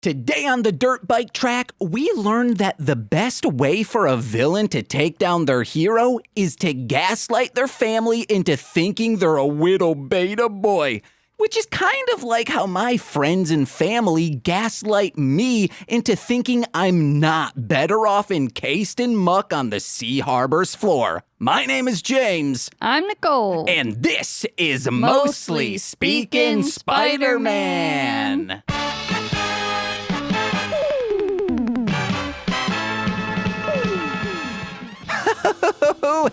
Today on the Dirt Bike Track, we learned that the best way for a villain to take down their hero is to gaslight their family into thinking they're a widow beta boy, which is kind of like how my friends and family gaslight me into thinking I'm not better off encased in muck on the Sea Harbor's floor. My name is James. I'm Nicole. And this is Mostly Speaking Spider-Man.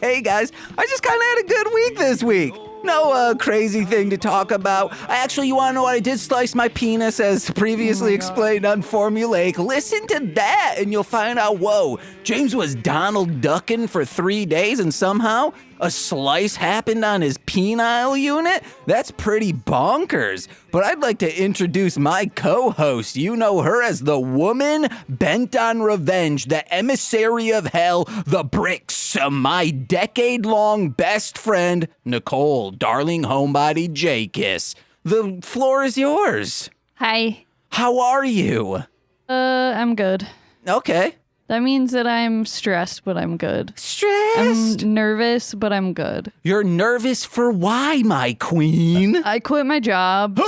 Hey guys, I just kind of had a good week this week. No crazy thing to talk about. You want to know what I did? Slice my penis, as previously explained on Formulaic. Listen to that, and you'll find out, whoa, James was Donald Ducking for 3 days, and somehow a slice happened on his penile unit? That's pretty bonkers. But I'd like to introduce my co-host. You know her as the woman bent on revenge, the emissary of hell, the bricks, my decade-long best friend, Nicole, darling homebody J-Kiss. The floor is yours. Hi. How are you? I'm good. Okay. That means that I'm stressed, but I'm good. Stressed? I'm nervous, but I'm good. You're nervous for why, my queen? I quit my job,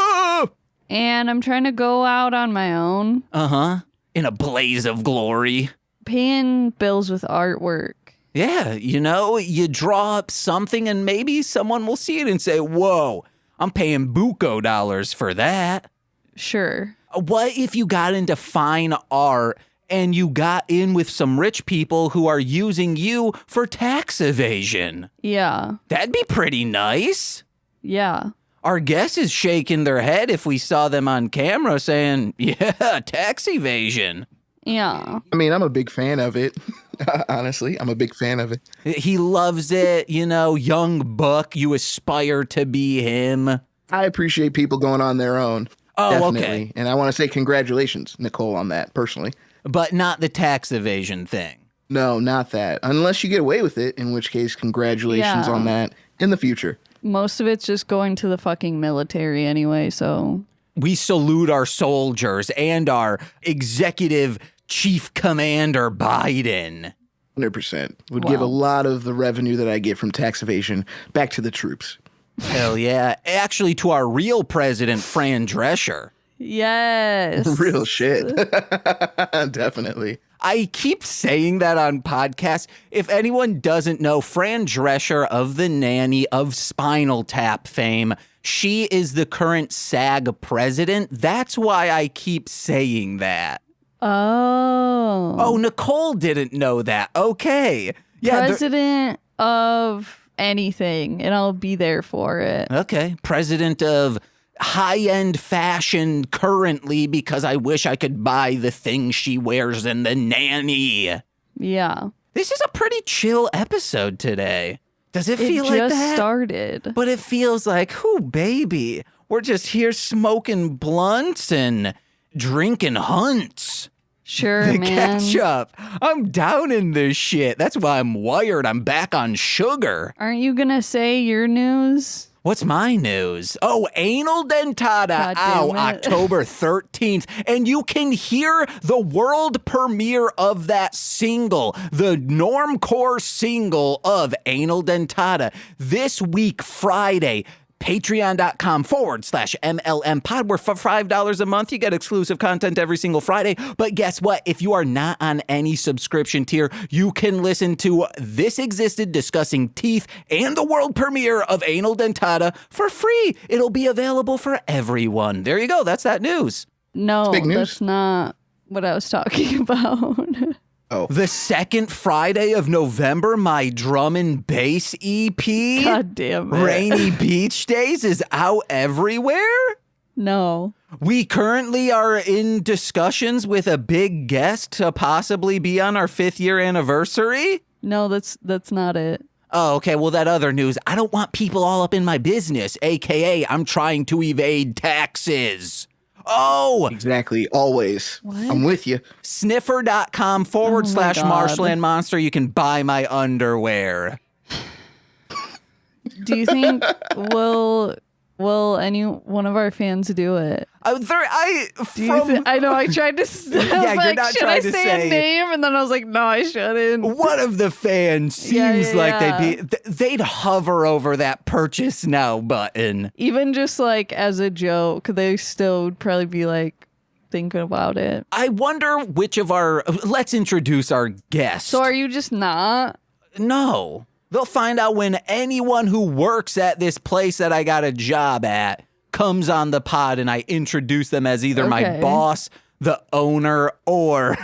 and I'm trying to go out on my own. Uh-huh. In a blaze of glory. Paying bills with artwork. Yeah, you draw up something and maybe someone will see it and say, whoa, I'm paying buco dollars for that. Sure. What if you got into fine art and you got in with some rich people who are using you for tax evasion? Yeah. That'd be pretty nice. Yeah. Our guest is shaking their head if we saw them on camera saying, yeah, tax evasion. Yeah. I mean, I'm a big fan of it. Honestly, I'm a big fan of it. He loves it, young buck, you aspire to be him. I appreciate people going on their own. Oh, definitely. okay. And I want to say congratulations, Nicole, on that, personally. But not the tax evasion thing. No, not that. Unless you get away with it, in which case, congratulations on that in the future. Most of it's just going to the fucking military anyway, so. We salute our soldiers and our executive chief commander, Biden. 100%. Would give a lot of the revenue that I get from tax evasion back to the troops. Hell yeah. Actually, to our real president, Fran Drescher. Yes. Real shit. Definitely. I keep saying that on podcasts. If anyone doesn't know, Fran Drescher of The Nanny, of Spinal Tap fame, she is the current SAG president. That's why I keep saying that. Oh, Nicole didn't know that. Okay. Yeah, president of anything, and I'll be there for it. Okay. President of high-end fashion currently, because I wish I could buy the thing she wears in The Nanny. Yeah. This is a pretty chill episode today. Does it feel like that? It just started. But it feels like, baby, we're just here smoking blunts and drinking hunts. Sure, the man. Ketchup. I'm down in this shit. That's why I'm wired. I'm back on sugar. Aren't you gonna say your news? What's my news? Oh, Anal Dentada out October 13th. And you can hear the world premiere of that single, the normcore single of Anal Dentada, this week, Friday. Patreon.com/MLM pod, where for $5 a month, you get exclusive content every single Friday. But guess what? If you are not on any subscription tier, you can listen to This Existed discussing teeth and the world premiere of Anal Dentada for free. It'll be available for everyone. There you go. That's that news. No, big news. That's not what I was talking about. Oh. The second Friday of November, my drum and bass EP, God damn it. Rainy Beach Days, is out everywhere. No. We currently are in discussions with a big guest to possibly be on our 5th year anniversary. No, that's not it. Oh, okay. Well, that other news, I don't want people all up in my business, AKA I'm trying to evade taxes. Oh, exactly. Always. What? I'm with you. Sniffer.com/Marshland Monster. You can buy my underwear. Do you think will any one of our fans do it? I know I tried to Yeah, you're not should trying I to say say a name? And then I was like, no, I shouldn't. one of the fans seems Yeah. they'd hover over that purchase now button. Even just like as a joke, they still would probably be like thinking about it. I wonder which of let's introduce our guest. So are you just not? No. They'll find out when anyone who works at this place that I got a job at comes on the pod and I introduce them as either my Okay. boss, the owner, or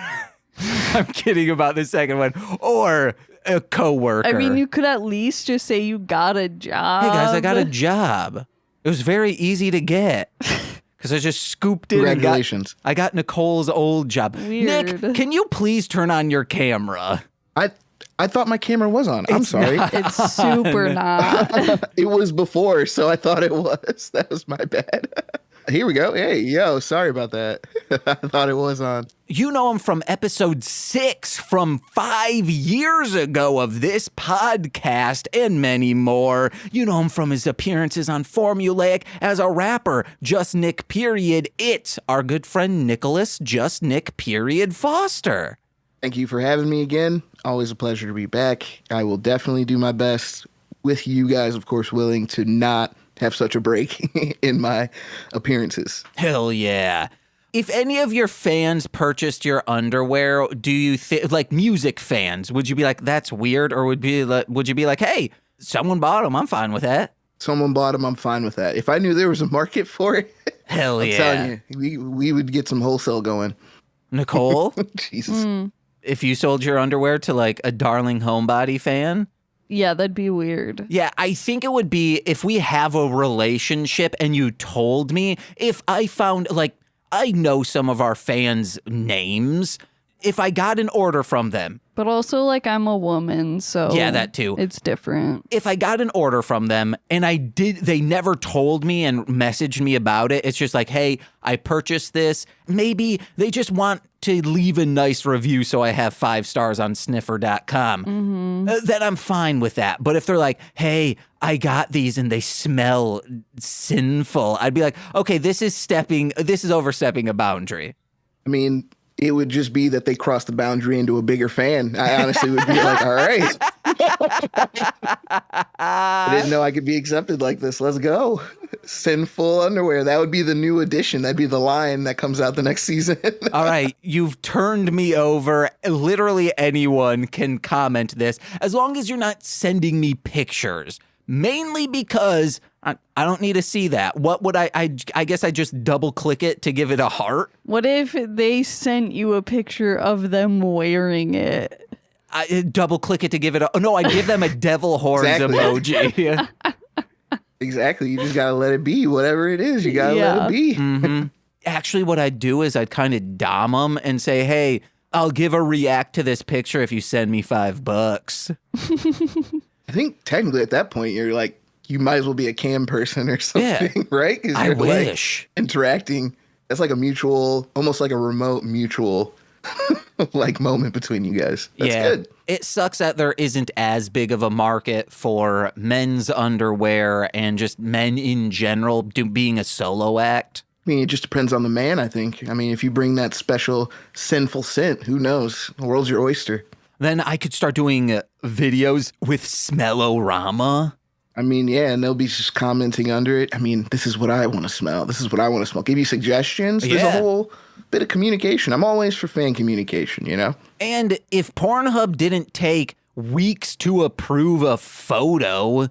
I'm kidding about the second one, or a coworker. I mean, you could at least just say you got a job. Hey guys, I got a job. It was very easy to get because I just scooped in. Congratulations. I got Nicole's old job. Weird. Nick, can you please turn on your camera? I thought my camera was on. I'm sorry. It's super not. It was before, so I thought it was. That was my bad. Here we go. Hey, yo, sorry about that. I thought it was on. You know him from episode 6 from 5 years ago of this podcast and many more. You know him from his appearances on Formulaic as a rapper, JustNickPeriod. It's our good friend Nicholas JustNickPeriod Foster. Thank you for having me again. Always a pleasure to be back. I will definitely do my best with you guys, of course, willing to not have such a break in my appearances. Hell yeah. If any of your fans purchased your underwear, do you think, like music fans, would you be like, that's weird? Or would you be like, hey, someone bought them, I'm fine with that? Someone bought them, I'm fine with that. If I knew there was a market for it, Hell I'm yeah. telling you, we would get some wholesale going. Nicole, Jesus. if you sold your underwear to like a Darling Homebody fan, Yeah, that'd be weird. yeah, I think it would be if we have a relationship and you told me, if I found, like, I know some of our fans' names, if I got an order from them, But also, like, I'm a woman, so Yeah, that too. It's different. if I got an order from them and they never told me and messaged me about it, it's just like, hey, I purchased this. Maybe they just want to leave a nice review so I have 5 stars on sniffer.com. Then I'm fine with that. But if they're like, hey, I got these and they smell sinful, I'd be like, okay, this is overstepping a boundary. I mean, it would just be that they crossed the boundary into a bigger fan. I honestly would be like, all right. I didn't know I could be accepted like this. Let's go. Sinful underwear. That would be the new edition. That'd be the line that comes out the next season. All right, you've turned me over. Literally anyone can comment this as long as you're not sending me pictures. Mainly because I don't need to see that. What would I guess I just double click it to give it a heart. What if they sent you a picture of them wearing it? I double click it to give it a, no, I give them a devil horns Exactly. emoji. Exactly. You just got to let it be. Whatever it is, you got to let it be. Actually, what I'd do is I'd kind of dom them and say, hey, I'll give a react to this picture if you send me $5. I think technically at that point, you're like, you might as well be a cam person or something, right? 'Cause I you're, like, wish. interacting. That's like a mutual, almost like a remote mutual like moment between you guys. That's good. It sucks that there isn't as big of a market for men's underwear and just men in general being a solo act. I mean, it just depends on the man, I think. I mean, if you bring that special sinful scent, who knows? The world's your oyster. Then I could start doing videos with Smellorama. I mean, yeah, and they'll be just commenting under it. I mean, this is what I want to smell. This is what I want to smell. Give you suggestions. There's a Yeah. whole bit of communication. I'm always for fan communication, you know? And if Pornhub didn't take weeks to approve a photo,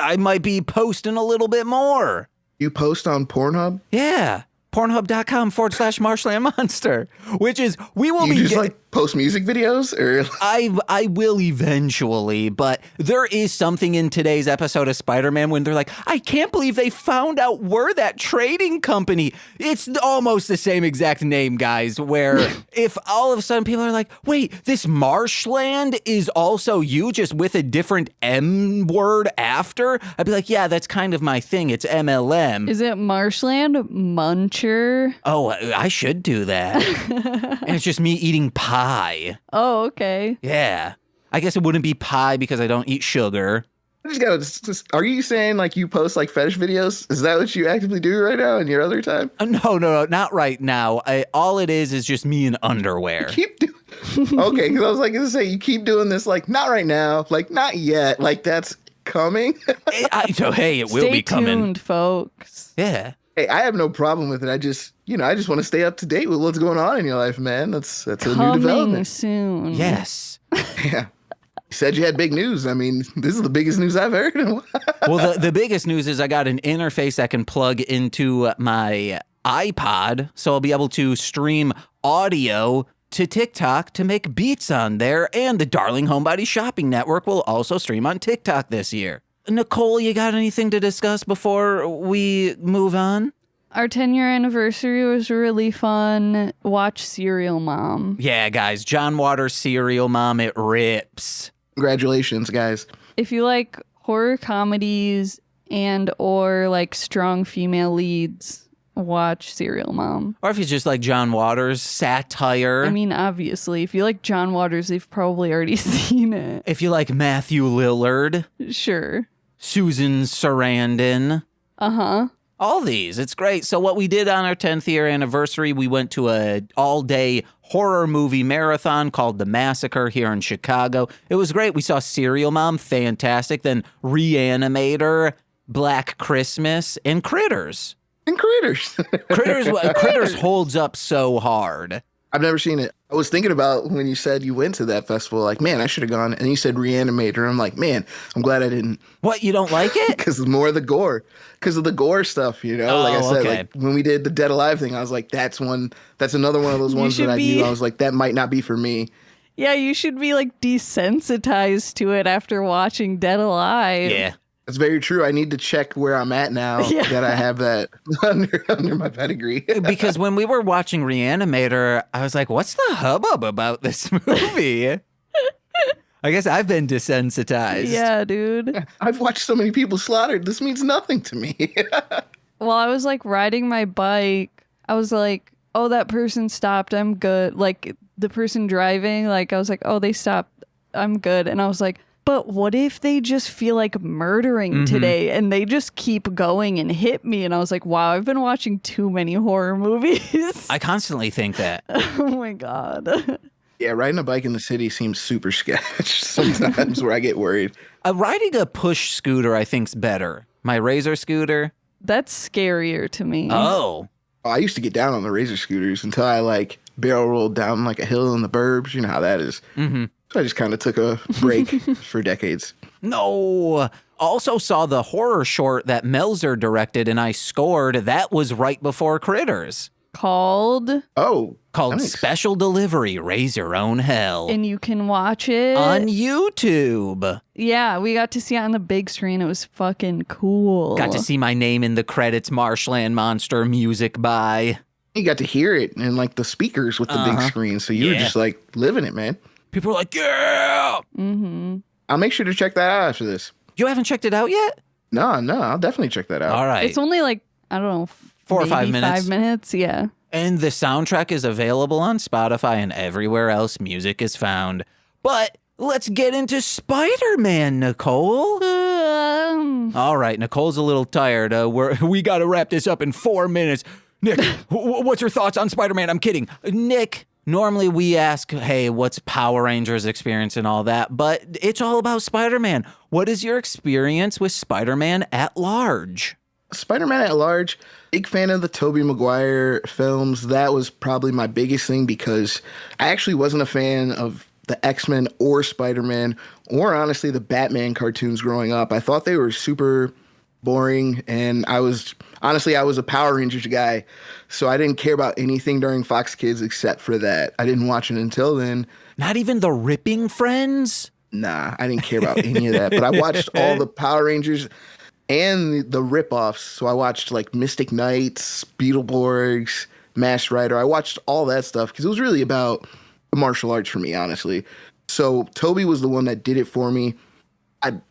I might be posting a little bit more. You post on Pornhub? Yeah. Pornhub.com/Marshland Monster, which is, we will You be just like post music videos or I will eventually, but there is something in today's episode of Spider-Man when they're like, I can't believe they found out we're that trading company. It's almost the same exact name, guys, where if all of a sudden people are like, wait, this Marshland is also you, just with a different M word after, I'd be like, yeah, that's kind of my thing. It's MLM. Is it Marshland Muncher? Oh, I should do that. And it's just me eating pie. Oh, okay. Yeah. I guess it wouldn't be pie because I don't eat sugar. Are you saying like you post like fetish videos? Is that what you actively do right now in your other time? No, not right now. All it is just me in underwear. Keep doing. Okay, because I was like gonna say you keep doing this like not right now, like not yet, like that's coming. So hey, it will be coming. Stay tuned, folks. Yeah. Hey, I have no problem with it. I just want to stay up to date with what's going on in your life, man. That's a new Coming development. soon. Yes. Yeah. You said you had big news. I mean, this is the biggest news I've heard in a while. Well, the biggest news is I got an interface I can plug into my iPod, so I'll be able to stream audio to TikTok to make beats on there, and the Darling Homebody Shopping Network will also stream on TikTok this year. Nicole, you got anything to discuss before we move on? Our 10-year anniversary was really fun. Watch Serial Mom. Yeah, guys, John Waters' Serial Mom, it rips. Congratulations, guys. If you like horror comedies and or like strong female leads, watch Serial Mom. Or if you just like John Waters' satire. I mean, obviously, if you like John Waters, they've probably already seen it. If you like Matthew Lillard, Sure. Susan Sarandon. Uh-huh. All these. It's great. So what we did on our 10th year anniversary, we went to a all-day horror movie marathon called The Massacre here in Chicago. It was great. We saw Serial Mom, fantastic. Then Reanimator, Black Christmas, and Critters. And Critters. Critters holds up so hard. I've never seen it. I was thinking about when you said you went to that festival, like, man, I should have gone. And you said Reanimator. I'm like, man, I'm glad I didn't. What, you don't like it? Because of more of the gore. Because of the gore stuff, you know? Like I said, okay. like when we did the Dead Alive thing, I was like, that's another one of those ones that I knew. I was like, that might not be for me. Yeah, you should be like desensitized to it after watching Dead Alive. Yeah. That's very true. I need to check where I'm at now that I have that under my pedigree. Because when we were watching Reanimator, I was like, what's the hubbub about this movie? I guess I've been desensitized. Yeah, dude. I've watched so many people slaughtered. This means nothing to me. While I was like riding my bike, I was like, oh, that person stopped. I'm good. Like the person driving, like I was like, oh, they stopped. I'm good. And I was like, but what if they just feel like murdering today and they just keep going and hit me? And I was like, wow, I've been watching too many horror movies. I constantly think that. Oh my God. Yeah, riding a bike in the city seems super sketch sometimes where I get worried. Riding a push scooter, I think's better. My Razor scooter. That's scarier to me. Oh. I used to get down on the Razor scooters until I like barrel rolled down like a hill in the burbs. You know how that is. Mm-hmm. So I just kind of took a break for decades. No. Also saw the horror short that Melzer directed and I scored. That was right before Critters. Called Nice. Special Delivery, Raise Your Own Hell. And you can watch it on YouTube. Yeah, we got to see it on the big screen. It was fucking cool. Got to see my name in the credits, Marshland Monster, music by. You got to hear it and like the speakers with the big screen. So you were just like living it, man. People were like, yeah. Mm-hmm. I'll make sure to check that out after this. You haven't checked it out yet? No, I'll definitely check that out. All right. It's only like, I don't know, 4 or 5 minutes. 5 minutes, yeah. And the soundtrack is available on Spotify and everywhere else music is found. But let's get into Spider-Man, Nicole. All right, Nicole's a little tired. We got to wrap this up in 4 minutes. Nick, what's your thoughts on Spider-Man? I'm kidding. Nick, normally we ask, hey, what's Power Rangers experience and all that? But it's all about Spider-Man. What is your experience with Spider-Man at large? Spider-Man at large, big fan of the Toby McGuire films. That was probably my biggest thing because I actually wasn't a fan of the X-Men or Spider-Man or honestly the Batman cartoons growing up. I thought they were super boring and I was a Power Rangers guy. So I didn't care about anything during Fox Kids except for that. I didn't watch it until then. Not even the Ripping Friends? Nah, I didn't care about any of that. But I watched all the Power Rangers and the rip-offs. So I watched like Mystic Knights, Beetleborgs, Masked Rider. I watched all that stuff because it was really about the martial arts for me, honestly. So Toby was the one that did it for me.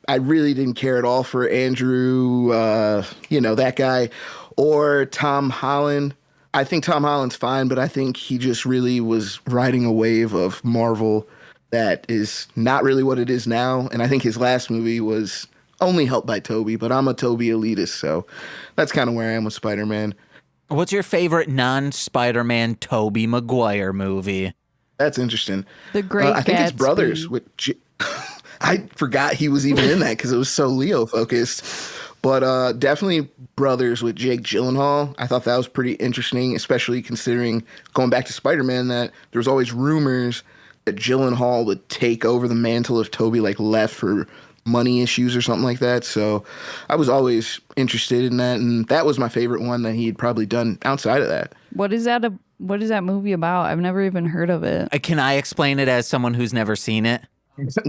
I really didn't care at all for Andrew, that guy, or Tom Holland. I think Tom Holland's fine, but I think he just really was riding a wave of Marvel that is not really what it is now. And I think his last movie was only helped by Toby, but I'm a Toby elitist, so that's kind of where I am with Spider-Man. What's your favorite non-Spider-Man Toby McGuire movie? That's interesting. The Great I think it's Gatsby. Brothers with I forgot he was even in that because it was so Leo focused. But definitely Brothers with Jake Gyllenhaal. I thought that was pretty interesting, especially considering going back to Spider-Man that there was always rumors that Gyllenhaal would take over the mantle if Toby like left for money issues or something like that. So I was always interested in that, and that was my favorite one that he'd probably done outside of that. What is that movie about? I've never even heard of it. Can I explain it as someone who's never seen it?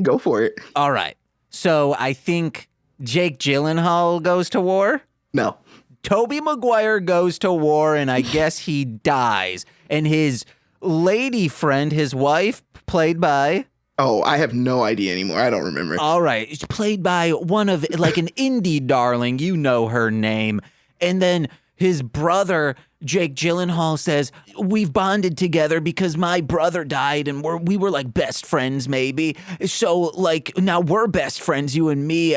Go for it. All right. So I think Jake Gyllenhaal goes to war. No. Toby McGuire goes to war, and I guess he dies. And his lady friend, his wife, played by... Oh, I have no idea anymore. I don't remember. All right. It's played by one of, like an indie darling. You know her name. And then his brother, Jake Gyllenhaal, says, we've bonded together because my brother died and we were like best friends maybe. So like now we're best friends, you and me,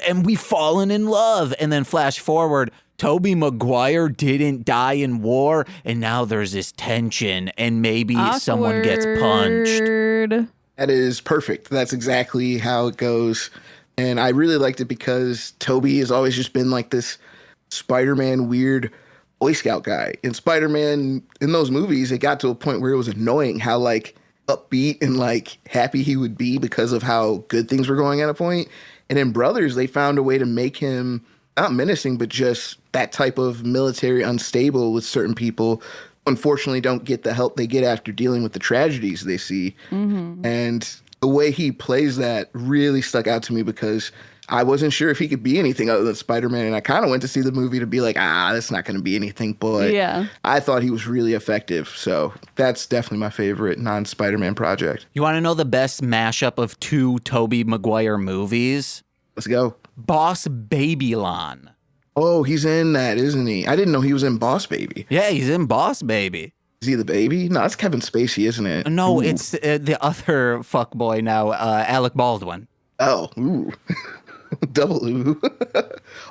and we've fallen in love. And then flash forward, Toby McGuire didn't die in war, and now there's this tension and maybe someone gets punched. Awkward. That is perfect. That's exactly how it goes. And I really liked it because Toby has always just been like this Spider-Man weird Boy Scout guy. In Spider-Man, in those movies, it got to a point where it was annoying how like upbeat and like happy he would be because of how good things were going at a point. And in Brothers, they found a way to make him not menacing, but just that type of military unstable with certain people unfortunately don't get the help they get after dealing with the tragedies they see. Mm-hmm. And the way he plays that really stuck out to me because I wasn't sure if he could be anything other than Spider-Man. And I kind of went to see the movie to be like, that's not going to be anything. But yeah. I thought he was really effective. So that's definitely my favorite non-Spider-Man project. You want to know the best mashup of two Toby Maguire movies? Let's go. Boss Babylon. Oh, he's in that, isn't he? I didn't know he was in Boss Baby. Yeah, he's in Boss Baby. Is he the baby? No, that's Kevin Spacey, isn't it? No, Ooh. it's the other fuckboy now, Alec Baldwin. Oh, ooh. Double ooh.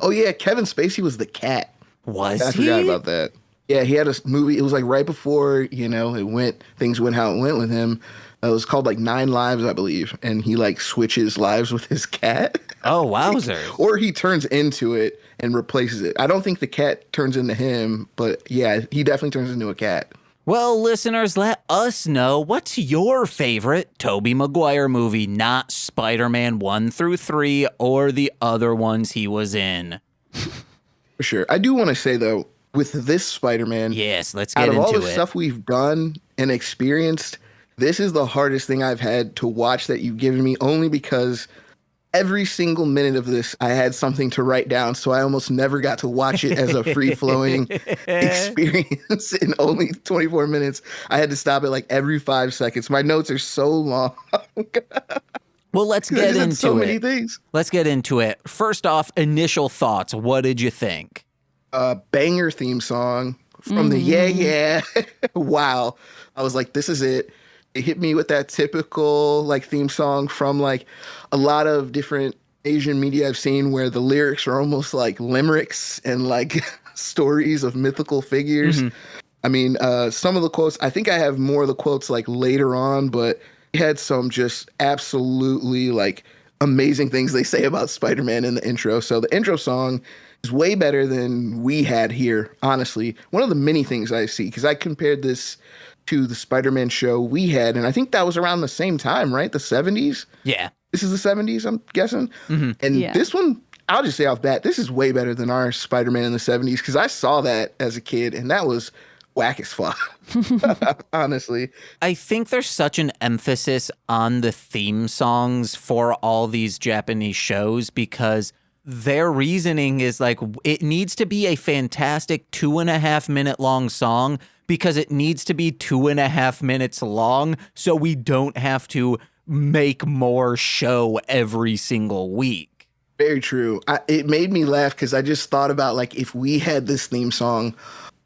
Oh, yeah, Kevin Spacey was the cat. Was I he? forgot about that. Yeah, he had a movie. It was like right before, things went how it went with him. It was called like 9 Lives, I believe. And he like switches lives with his cat. Oh, wowzer. Or he turns into it and replaces it. I don't think the cat turns into him, but yeah, he definitely turns into a cat. Well, listeners, let us know what's your favorite Toby Maguire movie, not Spider-Man 1 through 3 or the other ones he was in. For sure. I do want to say, though, with this Spider-Man, yes, let's get into it. Out of all the stuff we've done and experienced, this is the hardest thing I've had to watch that you've given me, only because every single minute of this, I had something to write down, so I almost never got to watch it as a free-flowing experience in only 24 minutes. I had to stop it like every 5 seconds. My notes are so long. Well, let's get into so it. many things. Let's get into it. First off, initial thoughts. What did you think? Banger theme song from the Yeah. Wow. I was like, this is it. It hit me with that typical like theme song from like a lot of different Asian media I've seen where the lyrics are almost like limericks and like stories of mythical figures. Mm-hmm. I mean, some of the quotes, I think I have more of the quotes like later on, but it had some just absolutely like amazing things they say about Spider-Man in the intro. So the intro song is way better than we had here, honestly. One of the many things I see, because I compared this to the Spider-Man show we had, and I think that was around the same time, right? The 70s? Yeah. This is the 70s, I'm guessing. Mm-hmm. And this one, I'll just say off bat, this is way better than our Spider-Man in the 70s, because I saw that as a kid, and that was whack as fuck, honestly. I think there's such an emphasis on the theme songs for all these Japanese shows because their reasoning is like, it needs to be a fantastic 2.5 minute long song because it needs to be 2.5 minutes long so we don't have to make more show every single week. Very true. It made me laugh because I just thought about like if we had this theme song,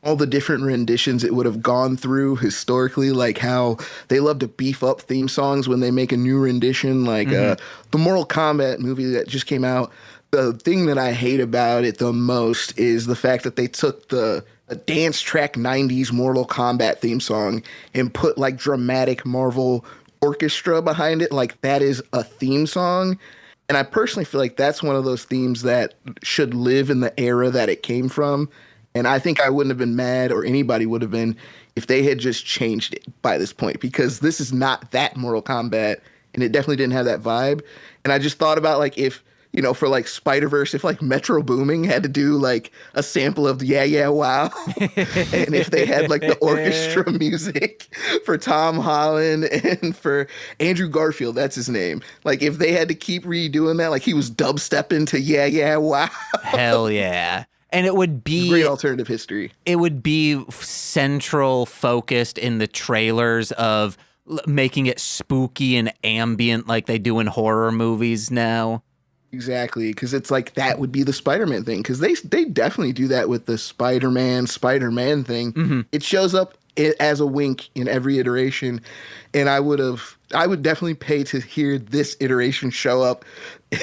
all the different renditions it would have gone through historically, like how they love to beef up theme songs when they make a new rendition, like the Mortal Kombat movie that just came out. The thing that I hate about it the most is the fact that they took the a dance track 90s Mortal Kombat theme song and put like dramatic Marvel orchestra behind it. Like that is a theme song. And I personally feel like that's one of those themes that should live in the era that it came from. And I think I wouldn't have been mad, or anybody would have been, if they had just changed it by this point, because this is not that Mortal Kombat, and it definitely didn't have that vibe. And I just thought about like if, you know, for like Spider-Verse, if like Metro Booming had to do like a sample of Yeah, Yeah, Wow, and if they had like the orchestra music for Tom Holland and for Andrew Garfield, that's his name. Like if they had to keep redoing that, like he was dubstepping to Yeah, Yeah, Wow. Hell yeah. And it would be great alternative history. It would be central focused in the trailers of making it spooky and ambient like they do in horror movies now. Exactly, because it's like that would be the Spider-Man thing, because they definitely do that with the Spider-Man thing. Mm-hmm. It shows up as a wink in every iteration, and I would definitely pay to hear this iteration show up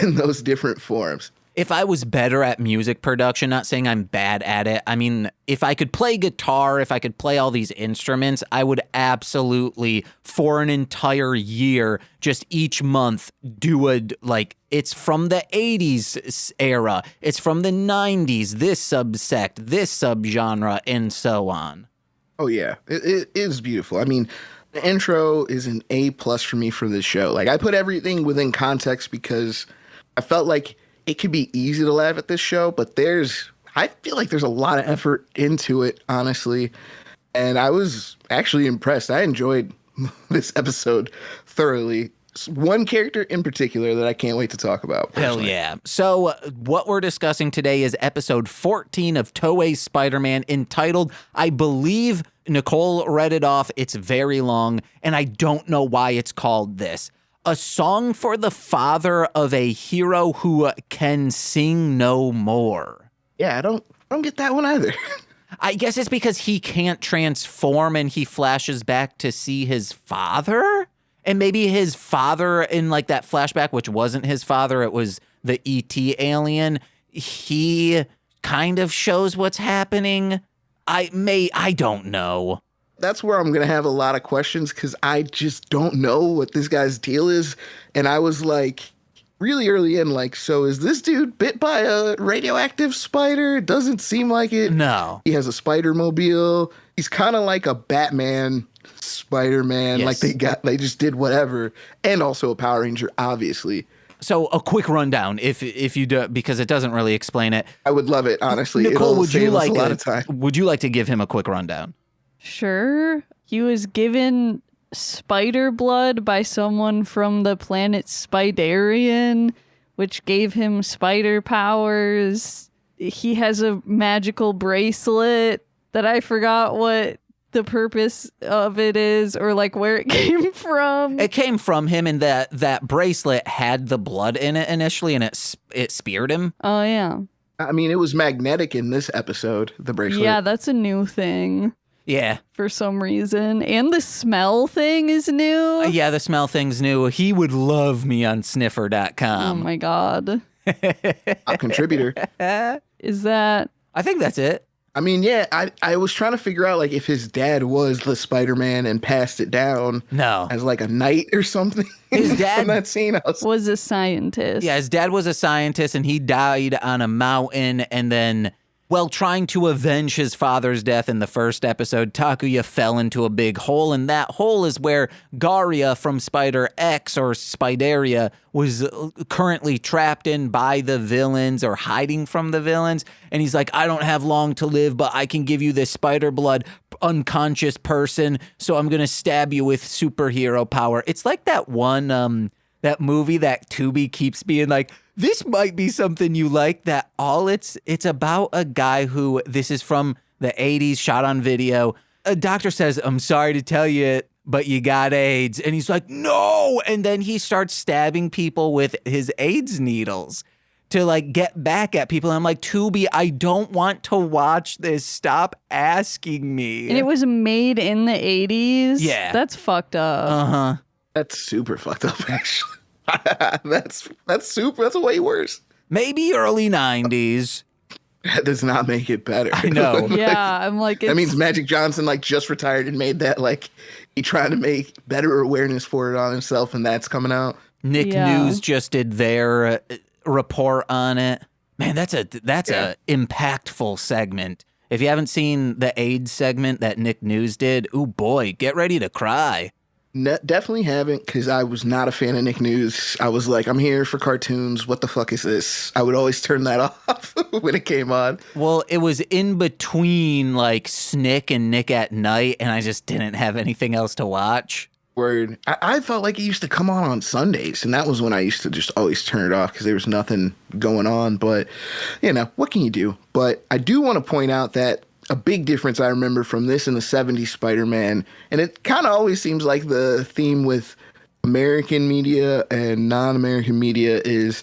in those different forms. If I was better at music production, not saying I'm bad at it, I mean, if I could play guitar, if I could play all these instruments, I would absolutely, for an entire year, just each month, do it's from the 80s era, it's from the 90s, this subsect, this subgenre, and so on. Oh, yeah. It is beautiful. I mean, the intro is an A+ for me for this show. Like, I put everything within context because I felt like it could be easy to laugh at this show, but I feel like there's a lot of effort into it, honestly. And I was actually impressed. I enjoyed this episode thoroughly. One character in particular that I can't wait to talk about. Hell yeah. So what we're discussing today is episode 14 of Toei's Spider-Man, entitled, I believe Nicole read it off, it's very long, and I don't know why it's called this. A song for the father of a hero who can sing no more. Yeah, I don't get that one either. I guess it's because he can't transform and he flashes back to see his father? And maybe his father in like that flashback, which wasn't his father, it was the E.T. alien. He kind of shows what's happening. I don't know. That's where I'm going to have a lot of questions, because I just don't know what this guy's deal is. And I was like, really early in, like, so is this dude bit by a radioactive spider? It doesn't seem like it. No. He has a spider mobile. He's kind of like a Batman, Spider-Man. Yes. Like they just did whatever. And also a Power Ranger, obviously. So a quick rundown, if you do, because it doesn't really explain it. I would love it, honestly. Nicole, It'll save us a lot of time. Would you like to give him a quick rundown? Sure. He was given spider blood by someone from the planet Spiderian, which gave him spider powers. He has a magical bracelet that I forgot what the purpose of it is, or like where it came from. It came from him, and that bracelet had the blood in it initially, and it speared him. Oh, yeah. I mean, it was magnetic in this episode, the bracelet. Yeah, that's a new thing. Yeah. For some reason. And the smell thing is new. Yeah, the smell thing's new. He would love me on sniffer.com. Oh my God. Top contributor. Is that... I think that's it. I mean, yeah, I was trying to figure out like if his dad was the Spider-Man and passed it down as like a knight or something. His dad from that scene was a scientist. Yeah, his dad was a scientist, and he died on a mountain, and then, well, trying to avenge his father's death in the first episode, Takuya fell into a big hole, and that hole is where Garia from Spider X or Spideria was currently trapped in by the villains or hiding from the villains. And he's like, I don't have long to live, but I can give you this spider blood unconscious person, so I'm going to stab you with superhero power. It's like that one, that movie that Tubi keeps being like, this might be something you like, that all it's about a guy who, this is from the 80s, shot on video. A doctor says, I'm sorry to tell you, but you got AIDS. And he's like, no. And then he starts stabbing people with his AIDS needles to like get back at people. And I'm like, Tubi, I don't want to watch this. Stop asking me. And it was made in the 80s? Yeah. That's fucked up. Uh-huh. That's super fucked up, actually. That's super. That's way worse. maybe early 90s. That does not make it better. I know. Yeah, I'm like, That means Magic Johnson like just retired and made that like he tried to make better awareness for it on himself, and that's coming out. Nick News just did their report on it. Man, that's a impactful segment. If you haven't seen the AIDS segment that Nick News did, ooh boy, get ready to cry. Definitely haven't, because I was not a fan of Nick News. I was like, I'm here for cartoons. What the fuck is this? I would always turn that off when it came on. Well, it was in between like Snick and Nick at Night, and I just didn't have anything else to watch. Word. I felt like it used to come on Sundays, and that was when I used to just always turn it off because there was nothing going on. But, what can you do? But I do want to point out that a big difference I remember from this and the 70s Spider-Man, and it kind of always seems like the theme with American media and non-American media is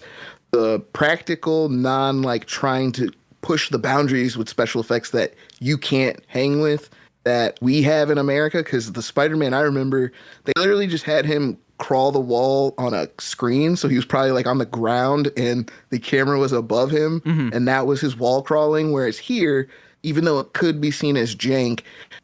the practical, like trying to push the boundaries with special effects that you can't hang with that we have in America. Because the Spider-Man I remember, they literally just had him crawl the wall on a screen, so he was probably like on the ground and the camera was above him, and that was his wall crawling. Whereas here, even though it could be seen as jank,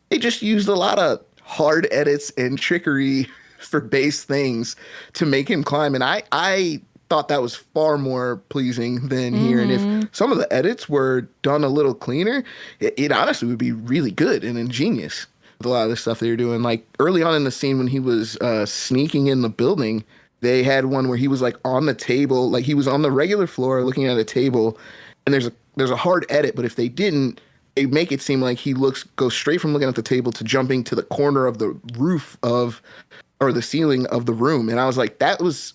they just used a lot of hard edits and trickery for base things to make him climb. And I thought that was far more pleasing than here. And if some of the edits were done a little cleaner, it honestly would be really good and ingenious with a lot of the stuff they were doing. Like early on in the scene when he was sneaking in the building, they had one where he was like on the table, like he was on the regular floor looking at a table, and there's a hard edit, but if they didn't, they make it seem like he goes straight from looking at the table to jumping to the corner of the roof or the ceiling of the room. And I was like, that was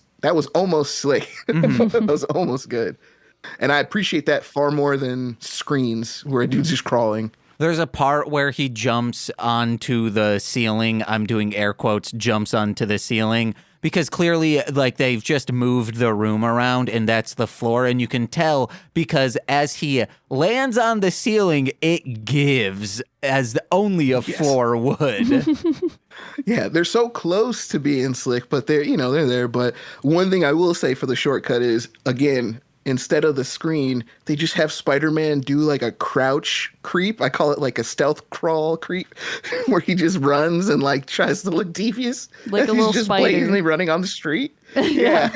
almost slick. That was almost good. And I appreciate that far more than screens where a dude's just crawling. There's a part where he jumps onto the ceiling. I'm doing air quotes, jumps onto the ceiling, because clearly like they've just moved the room around and that's the floor. And you can tell because as he lands on the ceiling, it gives as only a floor would. Yeah, they're so close to being slick, but they're there. But one thing I will say for the shortcut is, again, instead of the screen, they just have Spider-Man do like a crouch creep. I call it like a stealth crawl creep, where he just runs and like tries to look devious. Like a little just spider. blatantly running on the street. Yeah.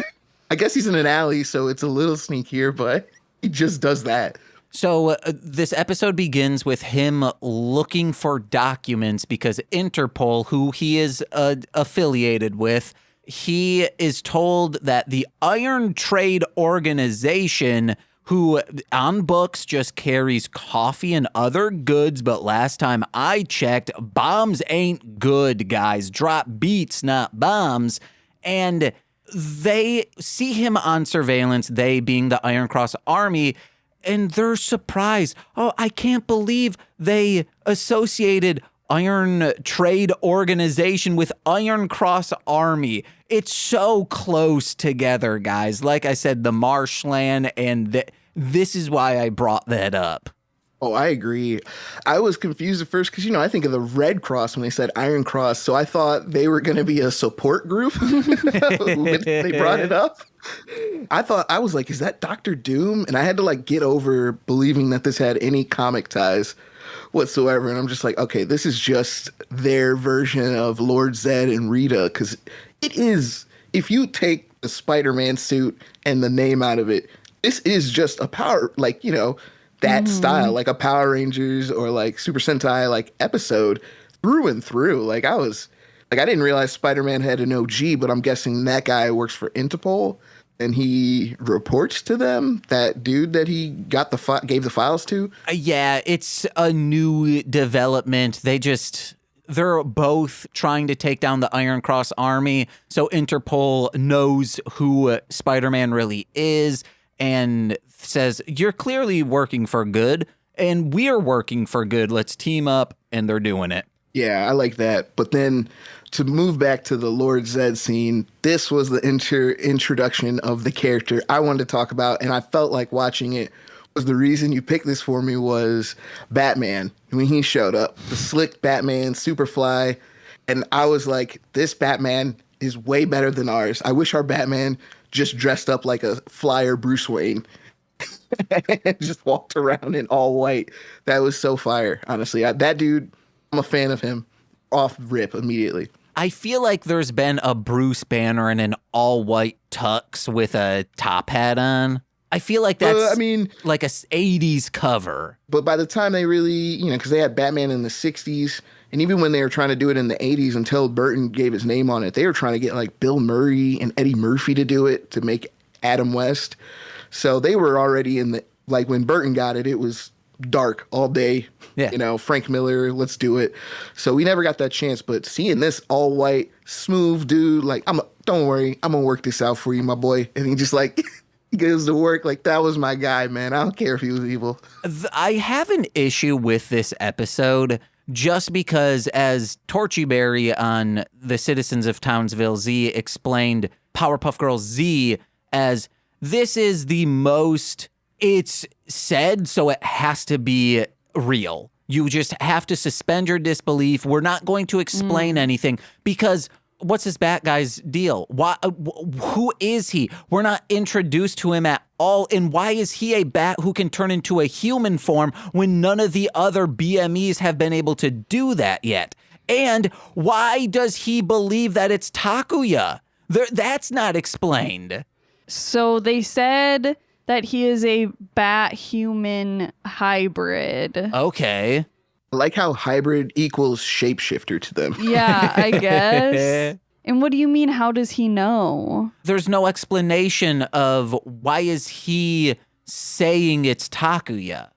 I guess he's in an alley, so it's a little sneakier, but he just does that. So this episode begins with him looking for documents because Interpol, who he is affiliated with, he is told that the Iron Trade Organization, who on books just carries coffee and other goods, but last time I checked, bombs ain't good, guys. Drop beats, not bombs. And they see him on surveillance, they being the Iron Cross Army, and they're surprised. Oh, I can't believe they associated Iron Trade Organization with Iron Cross Army. It's so close together, guys. Like I said, the marshland, and this is why I brought that up. Oh, I agree. I was confused at first because, I think of the Red Cross when they said Iron Cross, so I thought they were going to be a support group when they brought it up. I was like, is that Doctor Doom? And I had to like get over believing that this had any comic ties whatsoever. And I'm just like, okay, this is just their version of Lord Zed and Rita, because it is, if you take the Spider-Man suit and the name out of it, this is just a power, like, that style, like a Power Rangers or like Super Sentai like episode through and through. Like I didn't realize Spider-Man had an OG, but I'm guessing that guy works for Interpol and he reports to them, that dude that he got gave the files to. Yeah, it's a new development. They're both trying to take down the Iron Cross Army, so Interpol knows who Spider-Man really is and says, you're clearly working for good, and we're working for good. Let's team up, and they're doing it. Yeah, I like that. But then to move back to the Lord Zed scene, this was the introduction of the character I wanted to talk about, and I felt like watching it was the reason you picked this for me was Batman. When he showed up, the slick Batman, Superfly, and I was like, this Batman is way better than ours. I wish our Batman just dressed up like a flyer Bruce Wayne. and just walked around in all white. That was so fire, honestly. That dude, I'm a fan of him. Off rip immediately. I feel like there's been a Bruce Banner in an all-white tux with a top hat on. I feel like that's like a 80s cover. But by the time they really, because they had Batman in the 60s, and even when they were trying to do it in the 80s until Burton gave his name on it, they were trying to get like Bill Murray and Eddie Murphy to do it to make Adam West. So they were already in the, like when Burton got it, it was dark all day. Yeah. Frank Miller, let's do it. So we never got that chance. But seeing this all white, smooth dude, like, don't worry, I'm going to work this out for you, my boy. And he just like goes to work. Like, that was my guy, man. I don't care if he was evil. I have an issue with this episode just because, as Torchyberry on the Citizens of Townsville Z explained Powerpuff Girls Z as this is the most, it's said, so it has to be real. You just have to suspend your disbelief. We're not going to explain anything because what's this Bat guy's deal? Why? Who is he? We're not introduced to him at all. And why is he a bat who can turn into a human form when none of the other BMEs have been able to do that yet? And why does he believe that it's Takuya? That's not explained. So they said that he is a bat-human hybrid. Okay. I like how hybrid equals shapeshifter to them. Yeah, I guess. And what do you mean, how does he know? There's no explanation of why is he saying it's Takuya.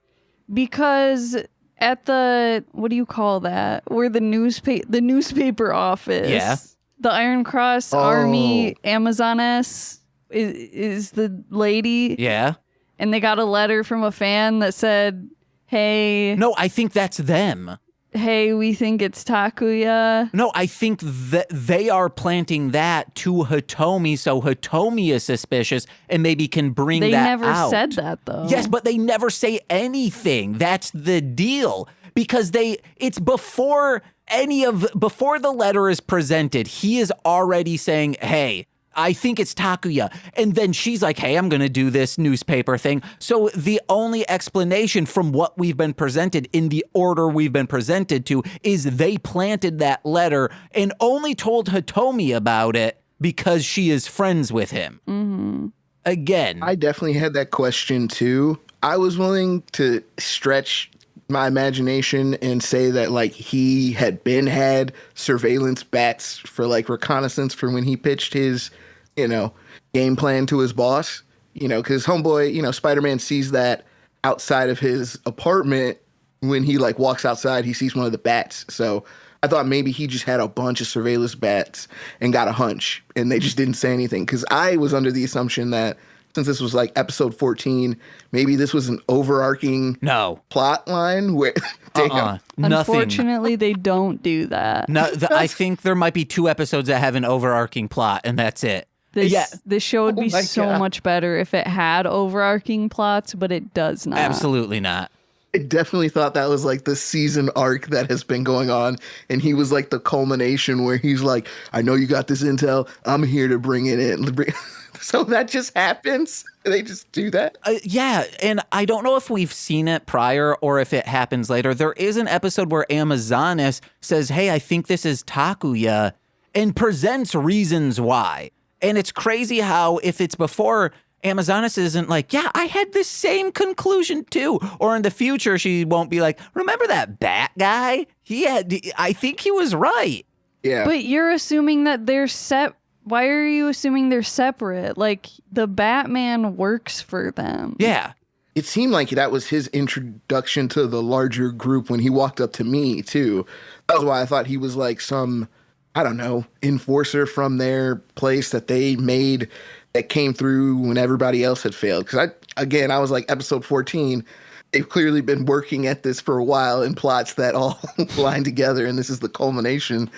Because at the, what do you call that? Where the newspaper office. Yeah. The Iron Cross Army Amazoness is the lady. Yeah. And they got a letter from a fan that said, hey. No, I think that's them. Hey, we think it's Takuya. No, I think that they are planting that to Hitomi, so Hitomi is suspicious and maybe can bring that out. They never said that, though. Yes, but they never say anything. That's the deal. Because it's before the letter is presented, he is already saying, hey, I think it's Takuya. And then she's like, hey, I'm going to do this newspaper thing. So the only explanation from what we've been presented in the order we've been presented to is they planted that letter and only told Hitomi about it because she is friends with him. Mm-hmm. Again. I definitely had that question too. I was willing to stretch my imagination and say that like he had surveillance bats for like reconnaissance for when he pitched his game plan to his boss, because homeboy, Spider-Man sees that outside of his apartment. When he like walks outside, he sees one of the bats. So I thought maybe he just had a bunch of surveillance bats and got a hunch and they just didn't say anything. Cause I was under the assumption that since this was like episode 14, maybe this was an overarching plot line where Nothing. Unfortunately, they don't do that. No, I think there might be 2 episodes that have an overarching plot and that's it. This show would be so much better if it had overarching plots, but it does not. Absolutely not. I definitely thought that was like the season arc that has been going on. And he was like the culmination where he's like, I know you got this intel. I'm here to bring it in. So that just happens. They just do that. Yeah. And I don't know if we've seen it prior or if it happens later. There is an episode where Amazonas says, hey, I think this is Takuya, and presents reasons why. And it's crazy how if it's before, Amazonas isn't like, yeah, I had the same conclusion too. Or in the future, she won't be like, remember that bat guy? I think he was right. Yeah. But you're assuming that they're Why are you assuming they're separate? Like, the Batman works for them. Yeah. It seemed like that was his introduction to the larger group when he walked up to me, too. That was why I thought he was like some, I don't know, enforcer from their place that they made that came through when everybody else had failed. Because I was like, episode 14, they've clearly been working at this for a while in plots that all line together, and this is the culmination.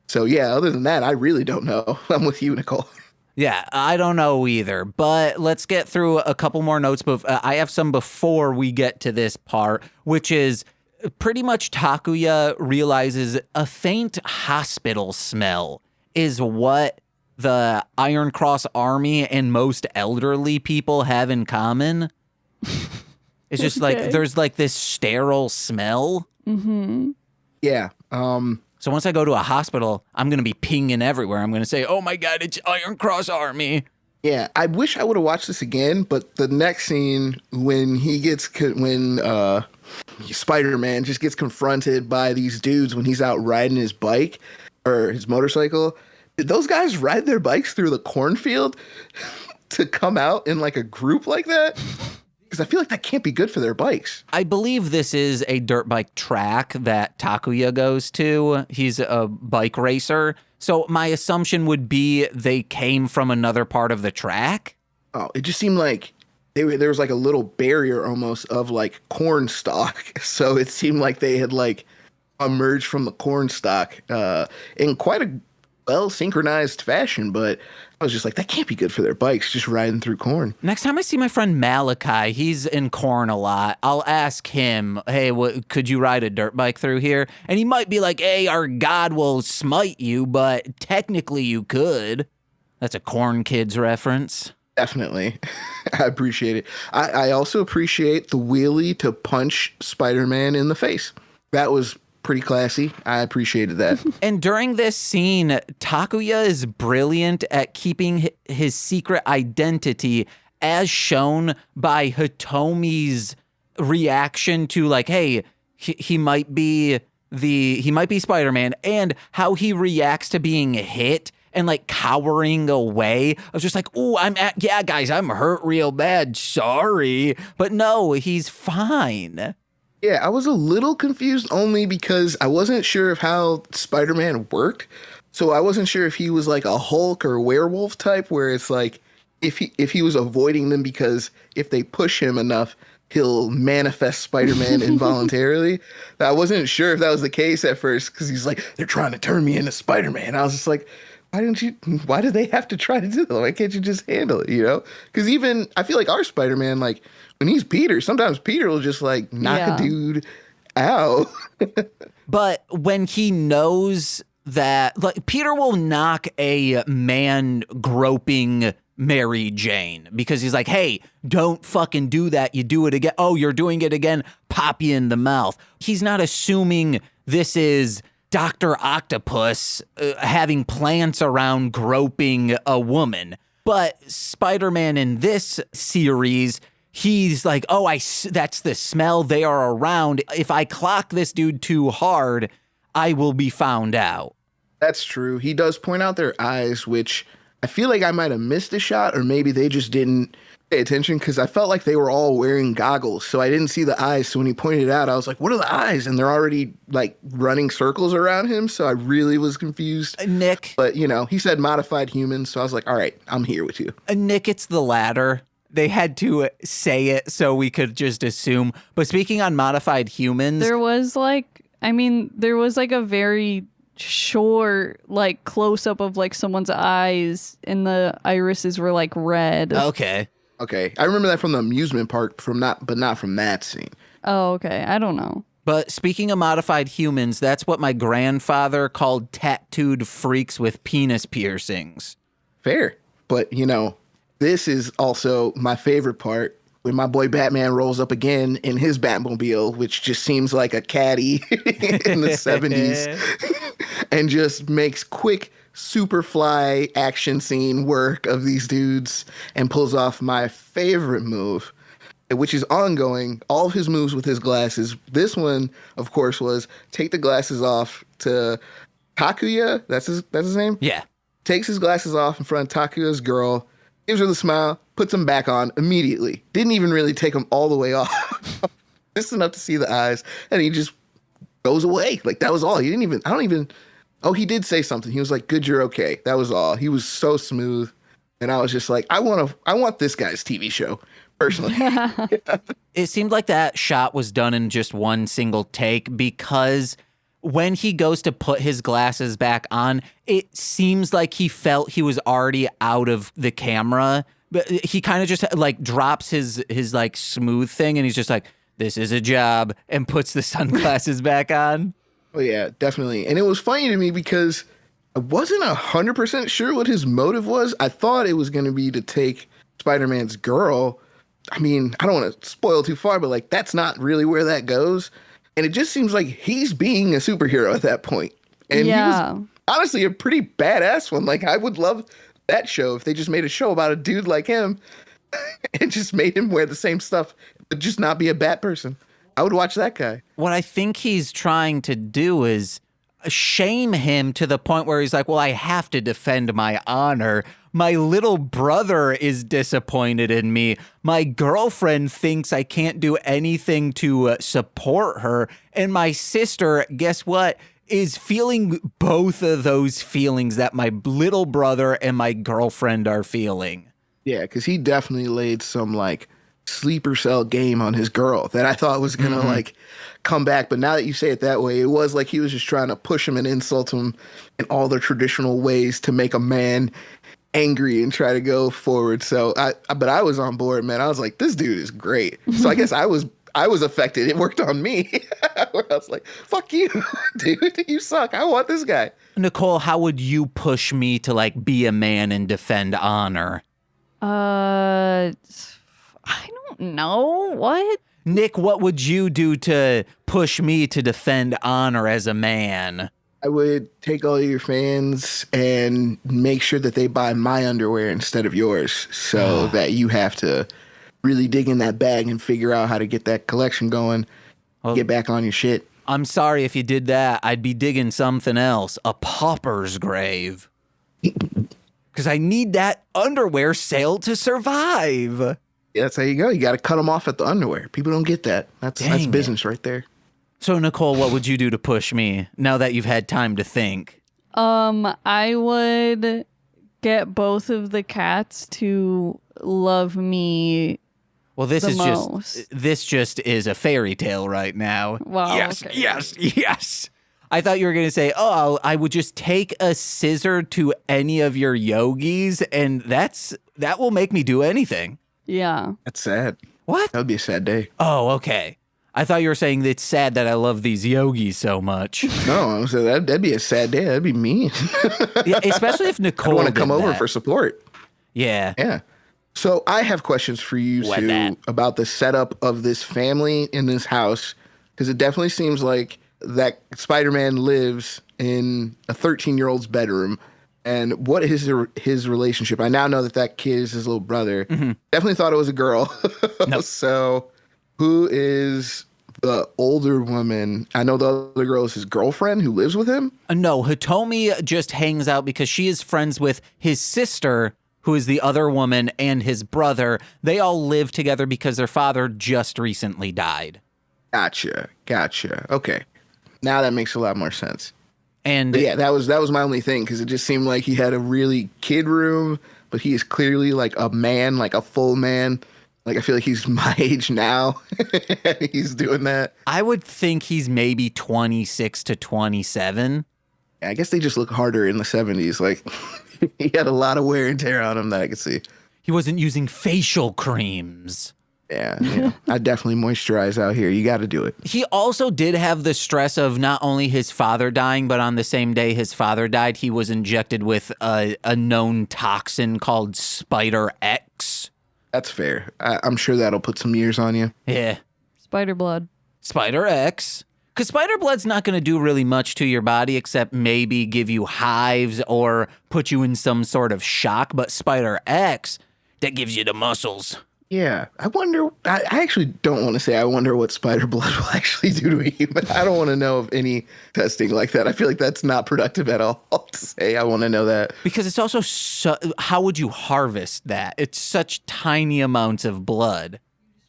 So, yeah, other than that, I really don't know. I'm with you, Nicole. Yeah, I don't know either. But let's get through a couple more notes. I have some before we get to this part, which is pretty much Takuya realizes a faint hospital smell is what the Iron Cross Army and most elderly people have in common. It's just like there's like this sterile smell. Mm-hmm. Yeah. So once I go to a hospital, I'm going to be pinging everywhere. I'm going to say, oh my God, it's Iron Cross Army. Yeah, I wish I would have watched this again, but the next scene when Spider-Man just gets confronted by these dudes when he's out riding his bike or his motorcycle, did those guys ride their bikes through the cornfield to come out in like a group like that? Because I feel like that can't be good for their bikes. I believe this is a dirt bike track that Takuya goes to. He's a bike racer. So my assumption would be they came from another part of the track. Oh, it just seemed like there was like a little barrier almost of like corn stalk. So it seemed like they had like emerged from the corn stalk in quite a well synchronized fashion. But I was just like, that can't be good for their bikes, just riding through corn. Next time I see my friend Malachi, he's in corn a lot. I'll ask him, hey, could you ride a dirt bike through here? And he might be like, hey, our God will smite you, but technically you could. That's a Corn Kids reference. Definitely. I appreciate it. I also appreciate the wheelie to punch Spider-Man in the face. That was pretty classy. I appreciated that. And during this scene, Takuya is brilliant at keeping his secret identity, as shown by Hitomi's reaction to like, hey, he might be Spider-Man, and how he reacts to being hit and like cowering away. I was just like, oh, guys, I'm hurt real bad. Sorry. But no, he's fine. Yeah, I was a little confused only because I wasn't sure of how Spider-Man worked. So I wasn't sure if he was like a Hulk or werewolf type, where it's like if he was avoiding them because if they push him enough, he'll manifest Spider-Man involuntarily. I wasn't sure if that was the case at first because he's like, they're trying to turn me into Spider-Man. I was just like, why do they have to try to do that? Why can't you just handle it, you know? Because even, I feel like our Spider-Man, like, when he's Peter, sometimes Peter will just, like, knock a dude out. But when he knows that, like, Peter will knock a man groping Mary Jane because he's like, hey, don't fucking do that. You do it again. Oh, you're doing it again. Pop you in the mouth. He's not assuming this is Dr. Octopus having plants around groping a woman. But Spider-Man in this series, he's like, oh, that's the smell. They are around. If I clock this dude too hard, I will be found out. That's true. He does point out their eyes, which I feel like I might have missed a shot, or maybe they just didn't pay attention because I felt like they were all wearing goggles. So I didn't see the eyes. So when he pointed it out, I was like, what are the eyes? And they're already like running circles around him. So I really was confused. Nick. But, you know, he said modified humans. So I was like, all right, I'm here with you. Nick, it's the latter. They had to say it so we could just assume. But speaking on modified humans, there was like a very short like close up of like someone's eyes and the irises were like red. Okay. I remember that from the amusement park but not from that scene. Oh, okay. I don't know. But speaking of modified humans, that's what my grandfather called tattooed freaks with penis piercings. Fair. But, you know, this is also my favorite part when my boy Batman rolls up again in his Batmobile, which just seems like a caddy in the 70s, and just makes quick Superfly action scene work of these dudes and pulls off my favorite move, which is ongoing. All of his moves with his glasses. This one, of course, was take the glasses off to Takuya. That's his name? Yeah. Takes his glasses off in front of Takuya's girl, gives her the smile, puts them back on immediately. Didn't even really take them all the way off. Just enough to see the eyes. And he just goes away. Like, that was all. Oh, he did say something. He was like, good, you're okay. That was all. He was so smooth. And I was just like, I want this guy's TV show, personally. It seemed like that shot was done in just one single take because when he goes to put his glasses back on, it seems like he felt he was already out of the camera. But he kind of just like drops his like smooth thing and he's just like, this is a job, and puts the sunglasses back on. Oh, yeah, definitely. And it was funny to me because I wasn't 100% sure what his motive was. I thought it was going to be to take Spider-Man's girl, I mean, I don't want to spoil too far, but like that's not really where that goes. And it just seems like he's being a superhero at that point. And he was honestly a pretty badass one. Like I would love that show if they just made a show about a dude like him and just made him wear the same stuff, but just not be a bat person. I would watch that guy. What I think he's trying to do is shame him to the point where he's like, well, I have to defend my honor. My little brother is disappointed in me. My girlfriend thinks I can't do anything to support her. And my sister, guess what, is feeling both of those feelings that my little brother and my girlfriend are feeling. Yeah, because he definitely laid some like sleeper cell game on his girl that I thought was gonna like come back. But now that you say it that way, it was like he was just trying to push him and insult him in all the traditional ways to make a man angry and try to go forward. So but I was on board, man. I was like, this dude is great. So I guess I was affected. It worked on me. Where I was like, fuck you, dude. You suck. I want this guy. Nicole, how would you push me to like be a man and defend honor? I don't know. What? Nick, what would you do to push me to defend honor as a man? I would take all your fans and make sure that they buy my underwear instead of yours so that you have to really dig in that bag and figure out how to get that collection going, get back on your shit. I'm sorry if you did that. I'd be digging something else, a pauper's grave. Because I need that underwear sale to survive. Yeah, that's how you go. You got to cut them off at the underwear. People don't get that. That's business right there. So, Nicole, what would you do to push me now that you've had time to think? I would get both of the cats to love me. Well, this just is a fairy tale right now. Wow. Yes, okay. yes. I thought you were going to say, oh, I would just take a scissor to any of your yogis, and that will make me do anything. Yeah. That's sad. What? That would be a sad day. Oh, okay. I thought you were saying it's sad that I love these yogis so much. No, so that'd be a sad day. That'd be me. Yeah, especially if Nicole I want to come over that. for support. Yeah. Yeah. So I have questions for you two about the setup of this family in this house, because it definitely seems like that Spider-Man lives in a 13-year-old's bedroom. And what is his relationship? I now know that kid is his little brother. Mm-hmm. Definitely thought it was a girl. Nope. So who is the older woman? I know the other girl is his girlfriend who lives with him. No, Hitomi just hangs out because she is friends with his sister, who is the other woman, and his brother. They all live together because their father just recently died. Gotcha. Okay. Now that makes a lot more sense. And but yeah, that was my only thing, because it just seemed like he had a really kid room, but he is clearly like a man, like a full man. Like I feel like he's my age now. He's doing that. I would think he's maybe 26 to 27. I guess they just look harder in the 70s. Like he had a lot of wear and tear on him that I could see. He wasn't using facial creams. Yeah, I definitely moisturize out here. You got to do it. He also did have the stress of not only his father dying, but on the same day his father died, he was injected with a known toxin called Spider X. That's fair. I'm sure that'll put some years on you. Yeah. Spider blood. Spider X. Because spider blood's not going to do really much to your body except maybe give you hives or put you in some sort of shock. But Spider X, that gives you the muscles. Yeah, I wonder. I actually don't want to say I wonder what spider blood will actually do to me, but I don't want to know of any testing like that. I feel like that's not productive at all to say I want to know that. Because it's also, how would you harvest that? It's such tiny amounts of blood.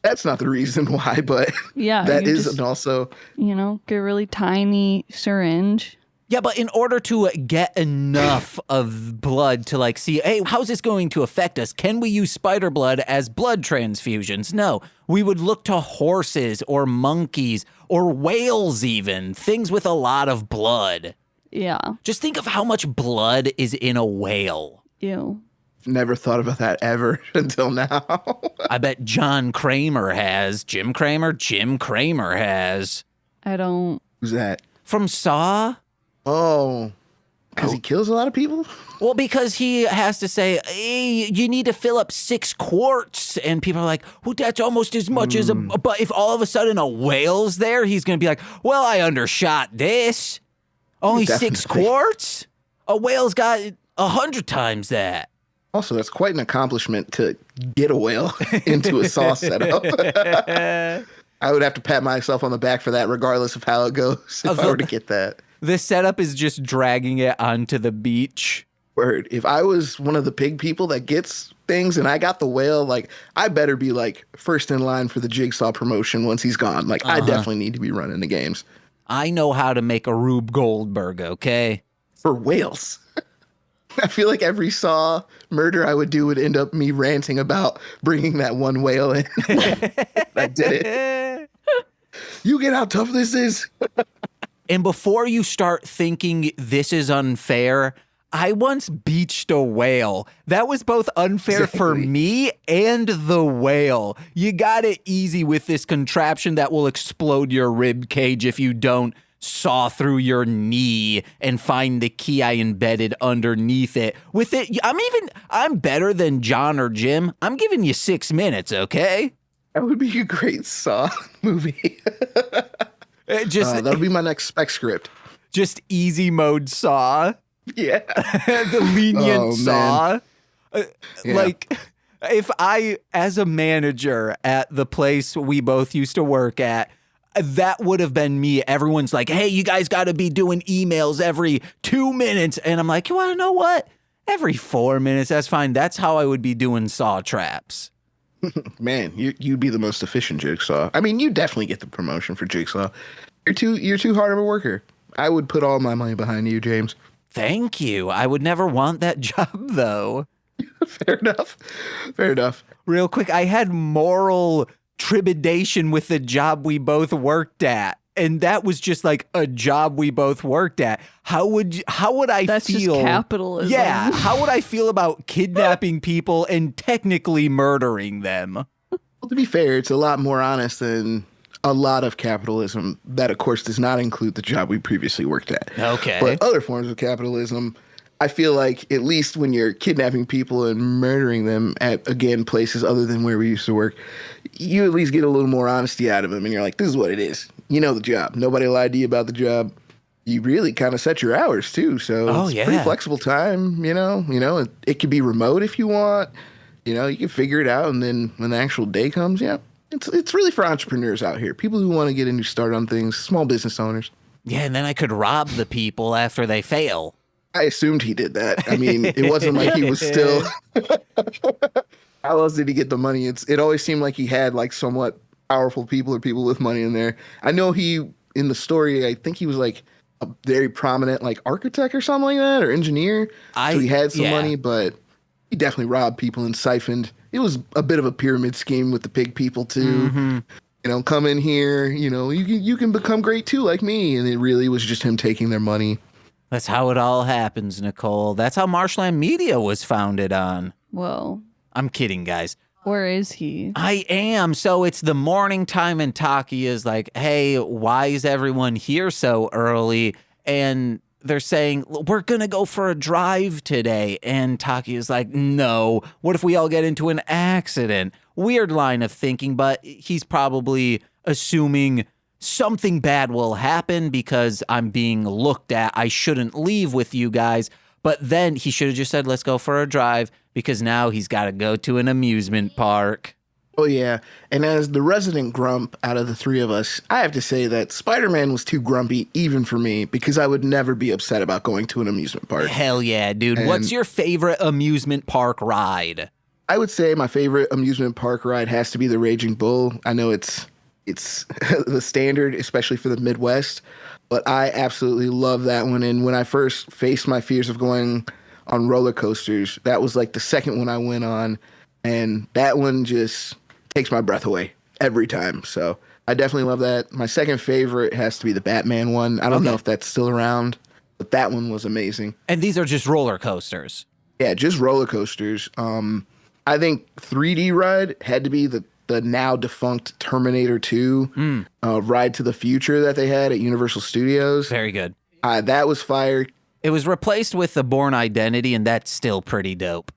That's not the reason why, but yeah, that is also, get a really tiny syringe. Yeah, but in order to get enough of blood to see, hey, how's this going to affect us? Can we use spider blood as blood transfusions? No, we would look to horses or monkeys or whales even, things with a lot of blood. Yeah. Just think of how much blood is in a whale. Ew. Never thought about that ever until now. I bet Jim Cramer has. I don't. Who's that? From Saw? Oh, Because he kills a lot of people? Well, because he has to say, hey, you need to fill up 6 quarts. And people are like, well, that's almost as much as a... But if all of a sudden a whale's there, he's going to be like, well, I undershot this. Only 6 quarts? A whale's got 100 times that. Also, that's quite an accomplishment to get a whale into a saw setup. I would have to pat myself on the back for that, regardless of how it goes, if I were to get that. The setup is just dragging it onto the beach. Word. If I was one of the pig people that gets things and I got the whale, like, I better be, like, first in line for the Jigsaw promotion once he's gone. Like, I definitely need to be running the games. I know how to make a Rube Goldberg, okay? For whales. I feel like every Saw murder I would do would end up me ranting about bringing that one whale in. I did it. You get how tough this is. And before you start thinking this is unfair, I once beached a whale. That was both unfair for me and the whale. You got it easy with this contraption that will explode your rib cage if you don't saw through your knee and find the key I embedded underneath it. With it, I'm better than John or Jim. I'm giving you 6 minutes, okay? That would be a great Saw movie. That would be my next spec script. Just easy mode Saw. Yeah. The lenient Saw. Like, if I, as a manager at the place we both used to work at, that would have been me. Everyone's like, hey, you guys got to be doing emails every 2 minutes. And I'm like, you want to know what? Every 4 minutes, that's fine. That's how I would be doing Saw traps. Man, you'd be the most efficient Jigsaw. I mean, you definitely get the promotion for Jigsaw. You're too hard of a worker. I would put all my money behind you, James. Thank you. I would never want that job, though. Fair enough. Fair enough. Real quick, I had moral trepidation with the job we both worked at. And that was just like a job we both worked at. How would I That's feel? Just capitalism. Yeah. How would I feel about kidnapping people and technically murdering them? Well, to be fair, it's a lot more honest than a lot of capitalism. That, of course, does not include the job we previously worked at. Okay. But other forms of capitalism, I feel like at least when you're kidnapping people and murdering them at, again, places other than where we used to work, you at least get a little more honesty out of them. And you're like, this is what it is. You know the job. Nobody lied to you about the job. You really kind of set your hours too. So it's pretty flexible time, you know, it could be remote if you want, you can figure it out. And then when the actual day comes, it's really for entrepreneurs out here. People who want to get a new start on things, small business owners. Yeah. And then I could rob the people after they fail. I assumed he did that. I mean, it wasn't like he was still. How else did he get the money? It always seemed like he had like somewhat powerful people or people with money in there. I know in the story, I think he was like a very prominent like architect or something like that, or engineer. So he had some money, but he definitely robbed people and siphoned. It was a bit of a pyramid scheme with the pig people too. Mm-hmm. Come in here, you can become great too, like me. And it really was just him taking their money. That's how it all happens, Nicole. That's how Marshland Media was founded on. Well, I'm kidding, guys. Where is he? I am. So it's the morning time and Taki is like, hey, why is everyone here so early? And they're saying, we're going to go for a drive today. And Taki is like, no, what if we all get into an accident? Weird line of thinking, but he's probably assuming something bad will happen because I'm being looked at. I shouldn't leave with you guys. But then he should have just said, let's go for a drive, because now he's got to go to an amusement park. Oh, yeah. And as the resident grump out of the three of us, I have to say that Spider-Man was too grumpy even for me, because I would never be upset about going to an amusement park. Hell yeah, dude. And what's your favorite amusement park ride? I would say my favorite amusement park ride has to be the Raging Bull. I know it's the standard, especially for the Midwest, but I absolutely love that one. And when I first faced my fears of going on roller coasters, that was like the second one I went on, and that one just takes my breath away every time. So I definitely love that. My second favorite has to be the Batman one. I don't know if that's still around, but that one was amazing. And these are just roller coasters. Yeah, just roller coasters. I think 3D ride had to be the now defunct Terminator 2 Ride to the Future that they had at Universal Studios. Very good. That was fire. It was replaced with the Bourne Identity, and that's still pretty dope.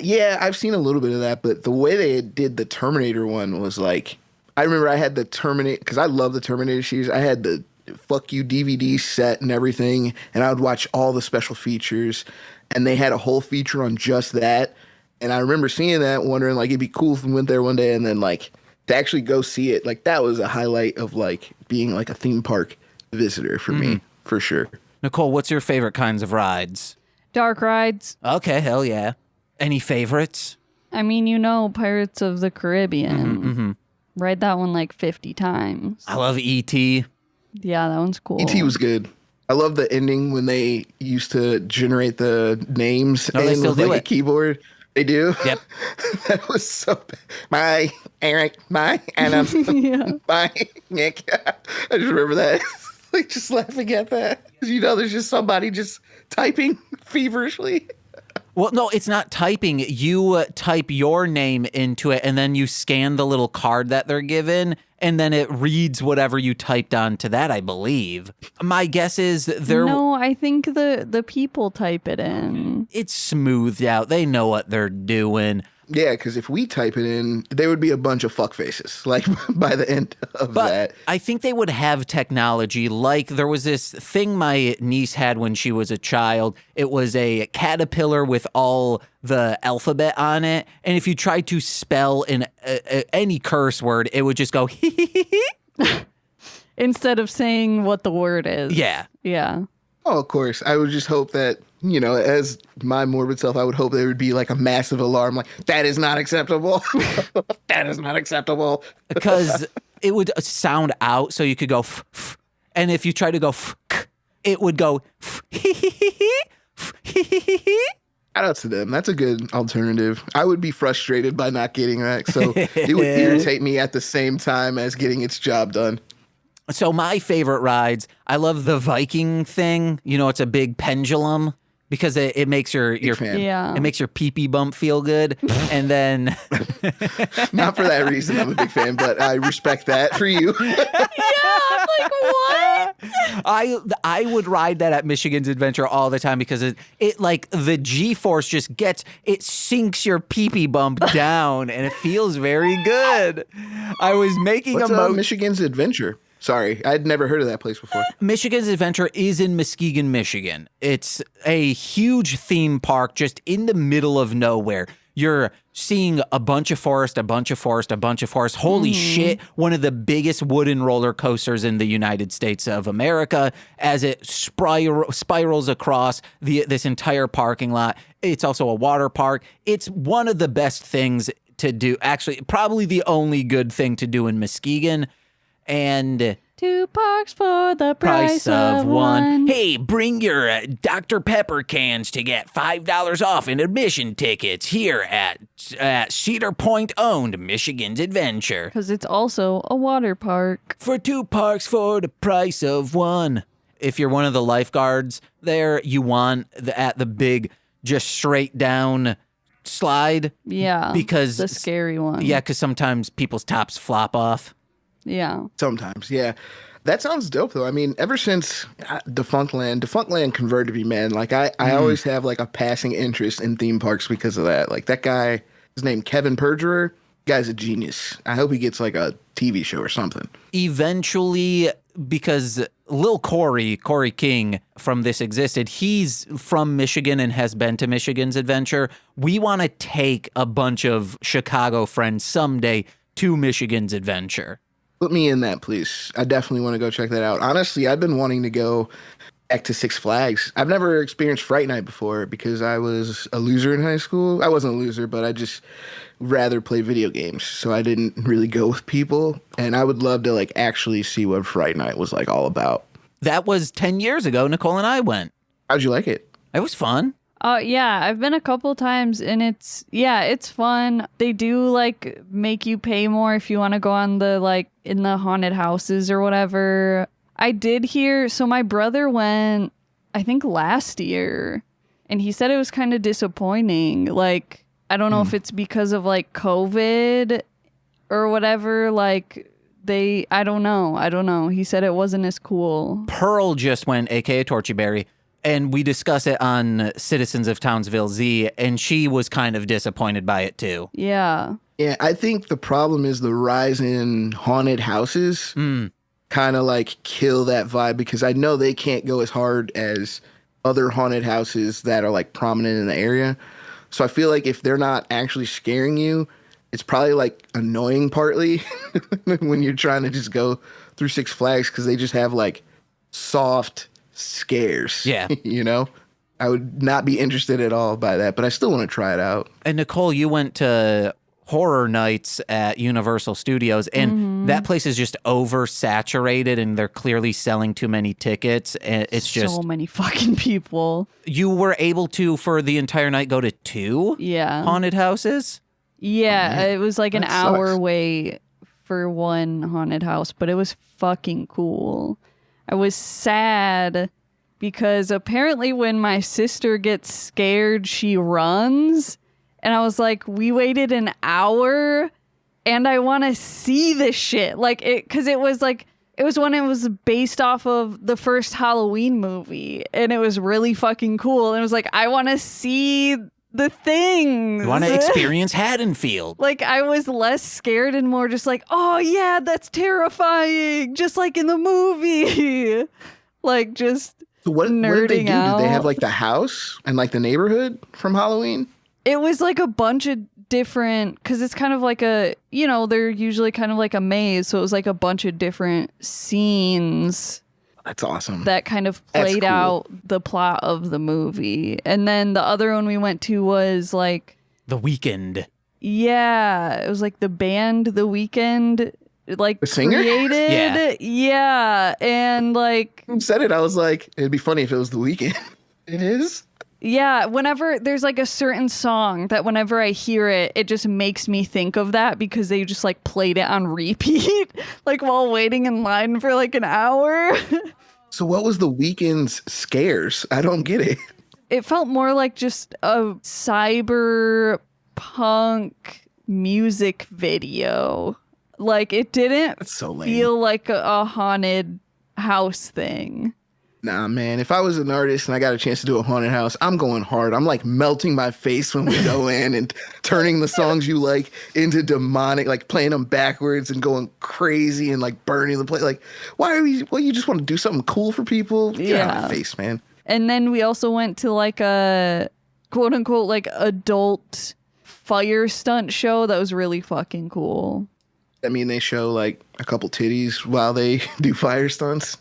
Yeah, I've seen a little bit of that, but the way they did the Terminator one was like, I remember I had the Terminator, because I love the Terminator series. I had the Fuck You DVD set and everything, and I would watch all the special features, and they had a whole feature on just that. And I remember seeing that, wondering like it'd be cool if we went there one day, and then like to actually go see it, like that was a highlight of like being like a theme park visitor for me, for sure. Nicole, what's your favorite kinds of rides? Dark rides. Okay, hell yeah. Any favorites? I mean, Pirates of the Caribbean. Ride that one like 50 times. I love E.T. Yeah, that one's cool. E.T. was good. I love the ending when they used to generate the names No, they and still with do like it. a keyboard. They do? Yep. That was so bad. My Eric, my Anna, my Nick. I just remember that. Like just laughing at that. 'Cause there's just somebody just typing feverishly. Well, no, it's not typing. You type your name into it, and then you scan the little card that they're given, and then it reads whatever you typed onto that, I believe. My guess is No, I think the people type it in. it's smoothed out. They know what they're doing. Yeah, because if we type it in, there would be a bunch of fuck faces, like by the end of But that. I think they would have technology. Like there was this thing my niece had when she was a child. It was a caterpillar with all the alphabet on it. And if you tried to spell any curse word, it would just go, Instead of saying what the word is. yeah. Yeah. Oh, of course. I would just hope that, as my morbid self, I would hope there would be like a massive alarm like, that is not acceptable. That is not acceptable. Because it would sound out so you could go, f. And if you try to go, f, it would go, f. Shout out to them. That's a good alternative. I would be frustrated by not getting that. So it would irritate me at the same time as getting its job done. So my favorite rides, I love the Viking thing. It's a big pendulum because it makes your fan. Yeah. it makes your pee-pee bump feel good. And then Not for that reason. I'm a big fan, but I respect that for you. I'm like, what? I would ride that at Michigan's Adventure all the time because it like the G-force just it sinks your pee-pee bump down and it feels very good. I was making What's a Michigan's Adventure? Sorry, I'd never heard of that place before. Michigan's Adventure is in Muskegon, Michigan. It's a huge theme park just in the middle of nowhere. You're seeing a bunch of forest, a bunch of forest, a bunch of forest. Holy shit, one of the biggest wooden roller coasters in the United States of America as it spirals across this entire parking lot. It's also a water park. It's one of the best things to do. Actually, probably the only good thing to do in Muskegon. And 2 parks for the price of one. Hey, bring your Dr. Pepper cans to get $5 off in admission tickets here at Cedar Point owned Michigan's Adventure. Because it's also a water park. For 2 parks for the price of one. If you're one of the lifeguards there, you want at the big, just straight down slide. Yeah. Because the scary one. Yeah, because sometimes people's tops flop off. Yeah. Sometimes, yeah. That sounds dope, though. I mean, ever since Defunctland converted me, man. Like, I always have, like, a passing interest in theme parks because of that. Like, that guy, his name Kevin Perjurer, guy's a genius. I hope he gets, like, a TV show or something. Eventually, because Lil Corey King from This Existed, he's from Michigan and has been to Michigan's Adventure. We want to take a bunch of Chicago friends someday to Michigan's Adventure. Put me in that, please. I definitely want to go check that out. Honestly, I've been wanting to go back to Six Flags. I've never experienced Fright Night before because I was a loser in high school. I wasn't a loser, but I just rather play video games. So I didn't really go with people. And I would love to like actually see what Fright Night was like all about. That was 10 years ago. Nicole and I went. How'd you like it? It was fun. Yeah, I've been a couple times and it's fun. They do like make you pay more if you want to go on the like in the haunted houses or whatever. I did hear, so my brother went, I think last year, and he said it was kind of disappointing. Like, I don't know if it's because of like COVID or whatever. Like I don't know. He said it wasn't as cool. Pearl just went, aka Torchyberry, And we discuss it on Citizens of Townsville Z, and she was kind of disappointed by it too. Yeah. Yeah, I think the problem is the rise in haunted houses kind of like kill that vibe, because I know they can't go as hard as other haunted houses that are like prominent in the area. So I feel like if they're not actually scaring you, it's probably like annoying partly when you're trying to just go through Six Flags, because they just have like soft scares. Yeah. You know? I would not be interested at all by that, but I still want to try it out. And Nicole, you went to horror nights at Universal Studios, and that place is just oversaturated, and they're clearly selling too many tickets. And it's just so many fucking people. You were able to, for the entire night, go to 2 haunted houses? Yeah, it was like an hour sucks. wait for one haunted house, but it was fucking cool. I was sad because apparently when my sister gets scared, she runs. And I was like, we waited an hour and I want to see this shit. Like, because it was like, it was when it was based off of the first Halloween movie. And it was really fucking cool. And it was like, I want to see the things. You want to experience Haddonfield. Like, I was less scared and more just like, oh yeah, that's terrifying. Just like in the movie. Like, just So what did they nerding do? out. Did they have like the house and like the neighborhood from Halloween? It was like a bunch of different, because it's kind of like a, you know, they're usually kind of like a maze. So it was like a bunch of different scenes That's awesome. that kind of That's played cool. out the plot of the movie. And then the other one we went to was like, The Weeknd. yeah, it was like the band The Weeknd, like The singer? created. Yeah. Yeah. And like, Who said it? I was like, it'd be funny if it was the weekend. It is? yeah, whenever there's like a certain song that whenever I hear it, it just makes me think of that because they just like played it on repeat, like while waiting in line for like an hour. So what was the weekend's scares? I don't get it. It felt more like just a cyberpunk music video. Like it didn't That's so lame. feel like a haunted house thing. Nah, man. If I was an artist and I got a chance to do a haunted house, I'm going hard. I'm like melting my face when we go in and turning the songs you like into demonic, like playing them backwards and going crazy and like burning the place. Like, why are we? Well, you just want to do something cool for people? Get out of my face, man. And then we also went to like a quote unquote like adult fire stunt show that was really fucking cool. I mean, they show like a couple titties while they do fire stunts.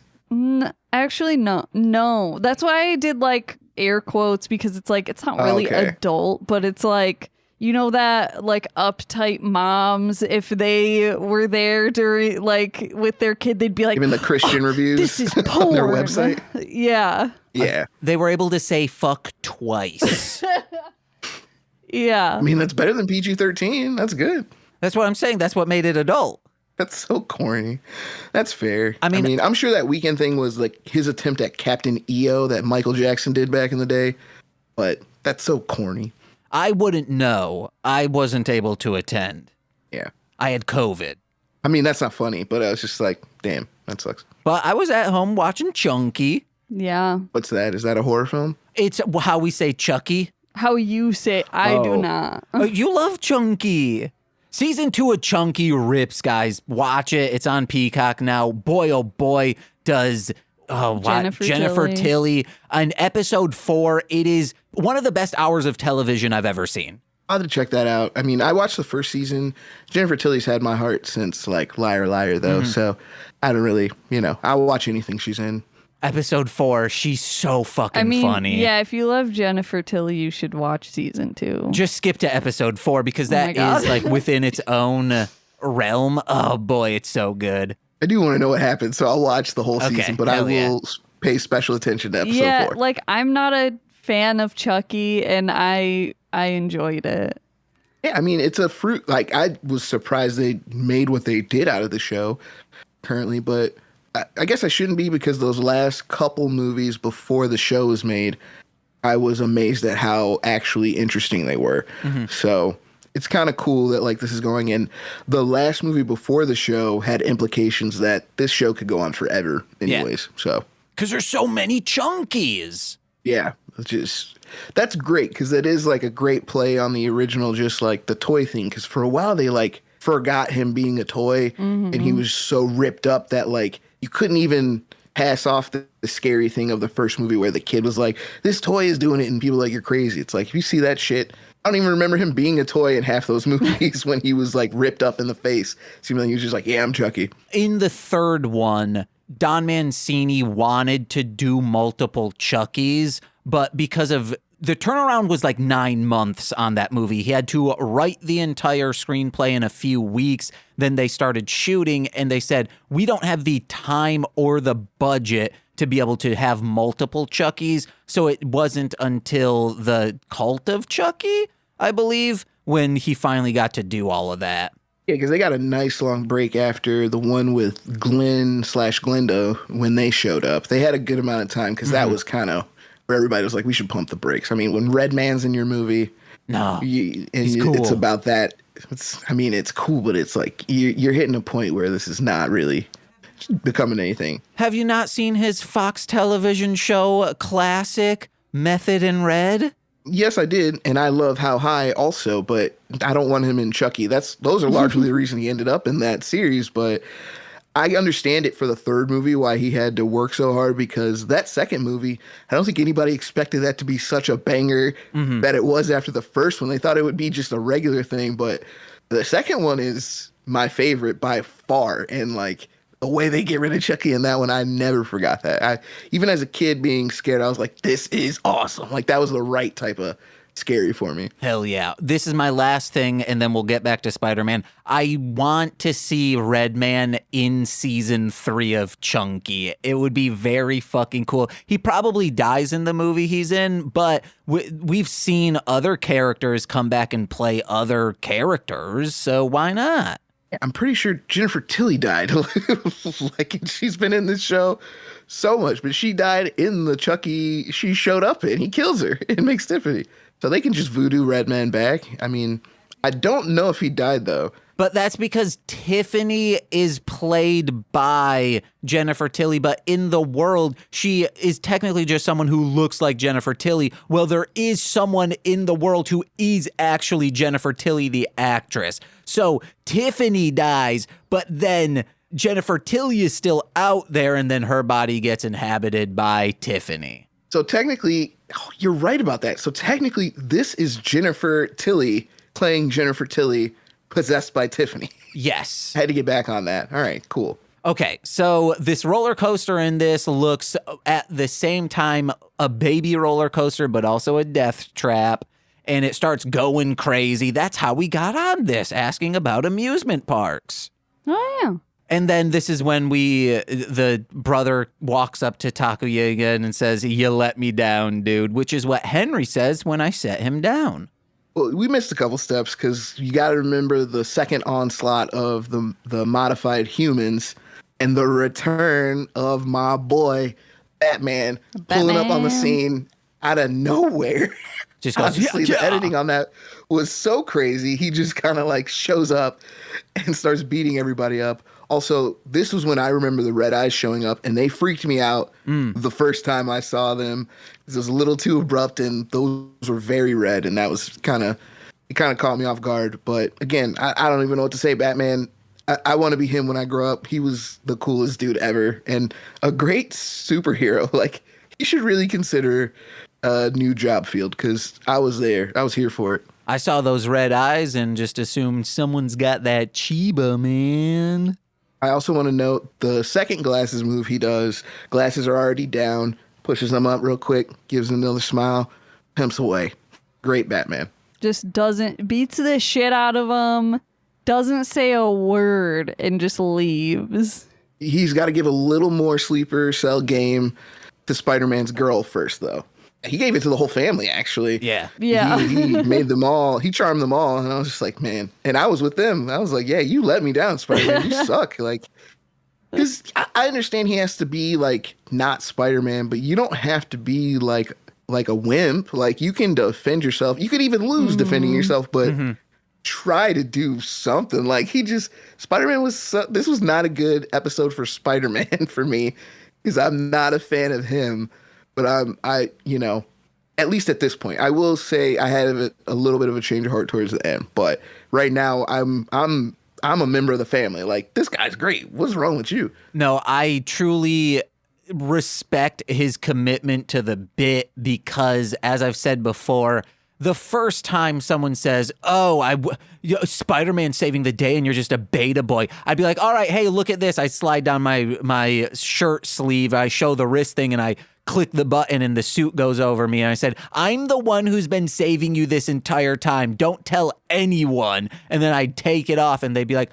Actually, no. That's why I did like air quotes because it's like, it's not really okay. adult, but it's like, you know, that like uptight moms, if they were there during like with their kid, they'd be like, Even the Christian reviews this is porn. on their website. Yeah. Yeah. They were able to say fuck twice. Yeah. I mean, that's better than PG-13. That's good. That's what I'm saying. That's what made it adult. That's so corny. That's fair. I mean, I'm sure that weekend thing was like his attempt at Captain EO that Michael Jackson did back in the day, but that's so corny. I wouldn't know. I wasn't able to attend. Yeah. I had COVID. I mean, that's not funny, but I was just like, damn, that sucks. But I was at home watching Chunky. Yeah. What's that? Is that a horror film? It's how we say Chucky. How you say, I do Oh. not. You love Chunky. Season 2 of Chunky rips, guys. Watch it. It's on Peacock now. Boy, oh boy, does Jennifer Tilly. On episode 4, it is one of the best hours of television I've ever seen. I'll have to check that out. I mean, I watched the first season. Jennifer Tilly's had my heart since like Liar Liar, though. So I don't really, I'll watch anything she's in. Episode 4, she's so fucking funny. Yeah, if you love Jennifer Tilly, you should watch season 2. Just skip to episode 4 because my that God. is like within its own realm. Oh boy, it's so good. I do want to know what happens, so I'll watch the whole Okay, season, but I hell yeah. will pay special attention to episode Yeah, 4. like I'm not a fan of Chucky, and I enjoyed it. Yeah, I mean, it's a fruit. Like, I was surprised they made what they did out of the show currently, but I guess I shouldn't be because those last couple movies before the show was made, I was amazed at how actually interesting they were. So it's kind of cool that like this is going in. The last movie before the show had implications that this show could go on forever anyways. So Because there's so many Chunkies. Yeah, just that's great because it is like a great play on the original, just like the toy thing. Because for a while they like forgot him being a toy, and he was so ripped up that like you couldn't even pass off the scary thing of the first movie where the kid was like, "This toy is doing it," and people are like, "You're crazy." It's like if you see that shit. I don't even remember him being a toy in half those movies when he was like ripped up in the face. Seemed like he was just like, "Yeah, I'm Chucky." In the third one, Don Mancini wanted to do multiple Chuckies, but because of the turnaround was like 9 months on that movie. He had to write the entire screenplay in a few weeks. Then they started shooting and they said, we don't have the time or the budget to be able to have multiple Chuckies. So it wasn't until the Cult of Chucky, I believe, when he finally got to do all of that. Yeah, because they got a nice long break after the one with Glenn/Glenda when they showed up. They had a good amount of time because that was kind of where everybody was like, we should pump the brakes. I mean, when Redman's in your movie, he's cool. It's about that. It's cool, but it's like you're hitting a point where this is not really becoming anything. Have you not seen his Fox television show classic, Method in Red? Yes, I did, and I love How High also, but I don't want him in Chucky. Those are largely the reason he ended up in that series, but I understand it for the third movie why he had to work so hard because that second movie, I don't think anybody expected that to be such a banger that it was after the first one. They thought it would be just a regular thing, but the second one is my favorite by far, and like the way they get rid of Chucky in that one, I never forgot that. Even as a kid being scared, I was like, this is awesome. Like that was the right type of scary for me. Hell yeah. This is my last thing, and then we'll get back to Spider-Man. I want to see Redman in season 3 of Chunky. It would be very fucking cool. He probably dies in the movie he's in, but we've seen other characters come back and play other characters, so why not? I'm pretty sure Jennifer Tilly died. Like she's been in this show so much, but she died in the Chucky she showed up in. He kills her and makes Tiffany. So they can just voodoo Redman back. I mean, I don't know if he died though. But that's because Tiffany is played by Jennifer Tilly, but in the world, she is technically just someone who looks like Jennifer Tilly. Well, there is someone in the world who is actually Jennifer Tilly, the actress. So Tiffany dies, but then Jennifer Tilly is still out there, and then her body gets inhabited by Tiffany. So technically, you're right about that. So technically, this is Jennifer Tilly playing Jennifer Tilly possessed by Tiffany. Yes. I had to get back on that. All right, cool. Okay, so this roller coaster in this looks at the same time a baby roller coaster, but also a death trap. And it starts going crazy. That's how we got on this, asking about amusement parks. Oh, yeah. And then this is when the brother walks up to Takuya again and says, "You let me down, dude," which is what Henry says when I set him down. Well, we missed a couple steps because you got to remember the second onslaught of the modified humans and the return of my boy Batman pulling up on the scene out of nowhere. Just goes, honestly, the editing on that was so crazy. He just kind of like shows up and starts beating everybody up. Also, this was when I remember the red eyes showing up, and they freaked me out the first time I saw them. It was a little too abrupt, and those were very red, and that was it kind of caught me off guard. But again, I don't even know what to say. Batman, I want to be him when I grow up. He was the coolest dude ever, and a great superhero. Like, he should really consider a new job field, because I was there. I was here for it. I saw those red eyes and just assumed someone's got that Chiba, man. I also want to note the second glasses move he does. Glasses are already down, pushes them up real quick, gives them another smile, pimps away. Great Batman. Just beats the shit out of him, doesn't say a word, and just leaves. He's got to give a little more sleeper cell game to Spider-Man's girl first, though. He gave it to the whole family, actually. Yeah. Yeah. He made them all. He charmed them all. And I was just like, man. And I was with them. I was like, yeah, you let me down, Spider-Man. You suck. Like, because I understand he has to be, like, not Spider-Man, but you don't have to be, like a wimp. Like, you can defend yourself. You could even lose defending yourself, but try to do something. Like, Spider-Man this was not a good episode for Spider-Man for me, because I'm not a fan of him. But at least at this point, I will say I had a little bit of a change of heart towards the end. But right now, I'm a member of the family. Like, this guy's great. What's wrong with you? No, I truly respect his commitment to the bit because, as I've said before, the first time someone says, Spider-Man saving the day and you're just a beta boy, I'd be like, all right, hey, look at this. I slide down my shirt sleeve, I show the wrist thing, and I click the button and the suit goes over me. And I said, I'm the one who's been saving you this entire time. Don't tell anyone. And then I'd take it off and they'd be like,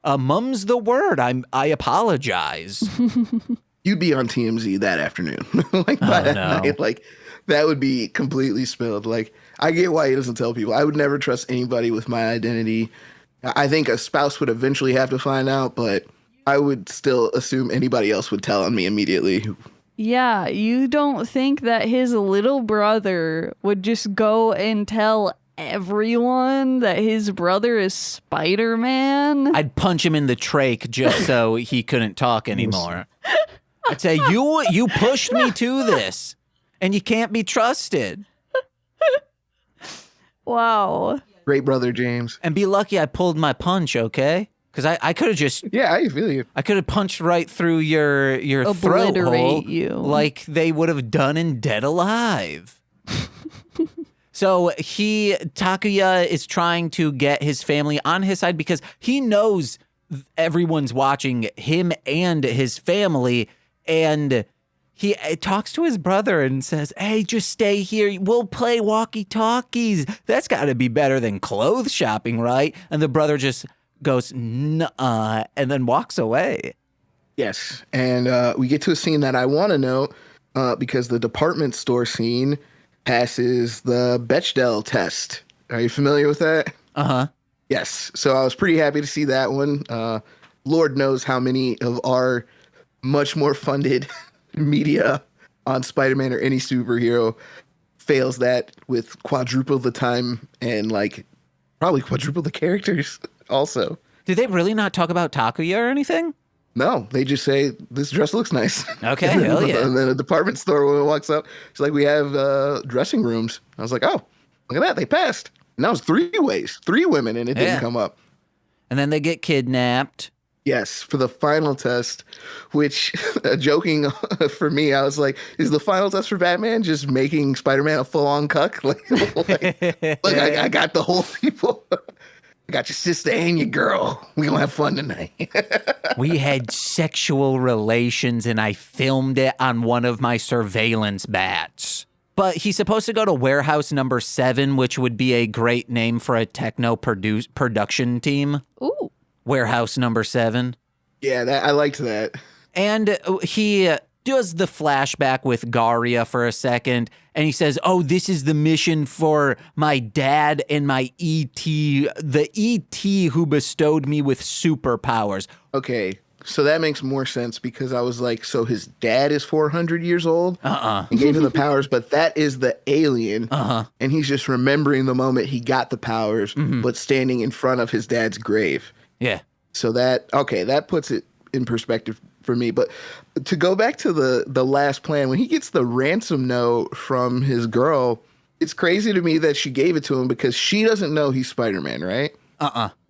mum's the word. I apologize. You'd be on TMZ that afternoon. Like, by that night, like, that would be completely spilled. Like, I get why he doesn't tell people. I would never trust anybody with my identity. I think a spouse would eventually have to find out, but I would still assume anybody else would tell on me immediately. Yeah, you don't think that his little brother would just go and tell everyone that his brother is Spider-Man? I'd punch him in the trach just so he couldn't talk anymore. I'd say, you pushed me to this, and you can't be trusted. Wow. Great brother, James. And be lucky I pulled my punch, okay? Because I could have just... Yeah, I feel you. I could have punched right through your throat hole you. like they would have done in Dead Alive. So Takuya is trying to get his family on his side because he knows everyone's watching him and his family, and he talks to his brother and says, hey, just stay here. We'll play walkie-talkies. That's got to be better than clothes shopping, right? And the brother just goes, nuh-uh, and then walks away. Yes, and we get to a scene that I want to note because the department store scene passes the Bechdel test. Are you familiar with that? Uh-huh. Yes, so I was pretty happy to see that one. Lord knows how many of our much more funded media on Spider-Man or any superhero fails that with quadruple the time and like probably quadruple the characters also. Did they really not talk about Takuya or anything? No, they just say, this dress looks nice. Okay, hell yeah. And then a department store woman walks up. She's like, we have dressing rooms. I was like, oh, look at that. They passed. And that was 3 ways, 3 women, and it didn't come up. And then they get kidnapped. Yes, for the final test, which, joking for me, I was like, is the final test for Batman just making Spider-Man a full-on cuck? Look, I got the whole people. I got your sister and your girl. We gonna have fun tonight. We had sexual relations and I filmed it on one of my surveillance bats. But he's supposed to go to warehouse number 7, which would be a great name for a techno production team. Ooh. Warehouse number 7. Yeah, I liked that. And he does the flashback with Garia for a second, and he says, oh, this is the mission for my dad and my E.T., the E.T. who bestowed me with superpowers. Okay, so that makes more sense because I was like, so his dad is 400 years old? He gave him the powers, but that is the alien, and he's just remembering the moment he got the powers, but standing in front of his dad's grave. Yeah. So that puts it in perspective for me. But to go back to the last plan, when he gets the ransom note from his girl, it's crazy to me that she gave it to him because she doesn't know he's Spider-Man, right?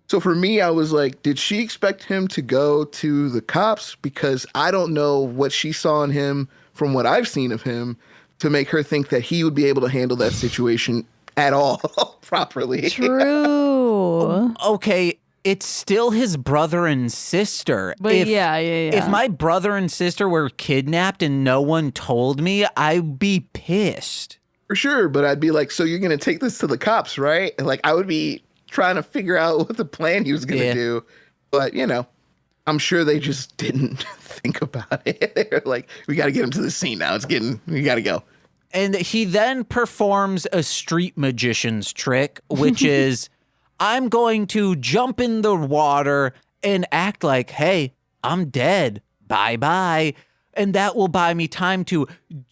So for me, I was like, did she expect him to go to the cops? Because I don't know what she saw in him from what I've seen of him to make her think that he would be able to handle that situation at all properly. True. Okay. It's still his brother and sister. But yeah. If my brother and sister were kidnapped and no one told me, I'd be pissed. For sure, but I'd be like, so you're going to take this to the cops, right? And like, I would be trying to figure out what the plan he was going to do. But, I'm sure they just didn't think about it. They were like, we got to get him to the scene now. We got to go. And he then performs a street magician's trick, which is... I'm going to jump in the water and act like, hey, I'm dead. Bye-bye. and that will buy me time to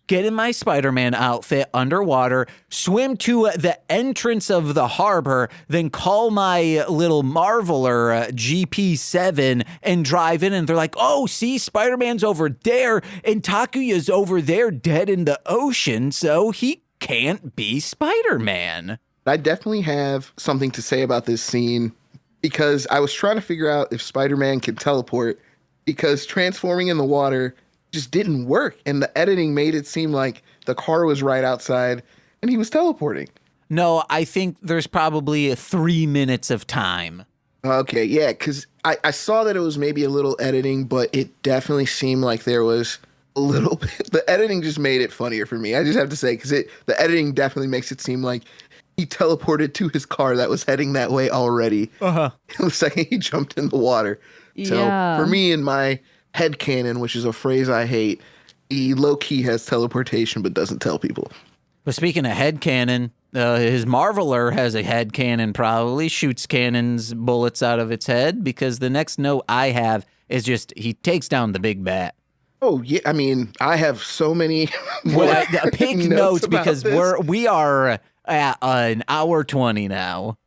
get in my Spider-Man outfit underwater, swim to the entrance of the harbor, then call my little Marveler GP7 and drive in. And they're like, oh, see, Spider-Man's over there and Takuya's over there dead in the ocean, so he can't be Spider-Man. I definitely have something to say about this scene because I was trying to figure out if Spider-Man could teleport because transforming in the water just didn't work. And the editing made it seem like the car was right outside and he was teleporting. No, I think there's probably 3 minutes of time. Okay, yeah, because I saw that it was maybe a little editing, but it definitely seemed like there was a little bit. The editing just made it funnier for me. I just have to say, because the editing definitely makes it seem like he teleported to his car that was heading that way already. The second he jumped in the water. So for me, in my headcanon, which is a phrase I hate, he low-key has teleportation but doesn't tell people. But speaking of headcanon, his Marveler has a headcanon probably, shoots cannons, bullets out of its head, because the next note I have is just he takes down the big bat. Oh, yeah. I mean, I have so many pick notes because we are at an hour 20 now.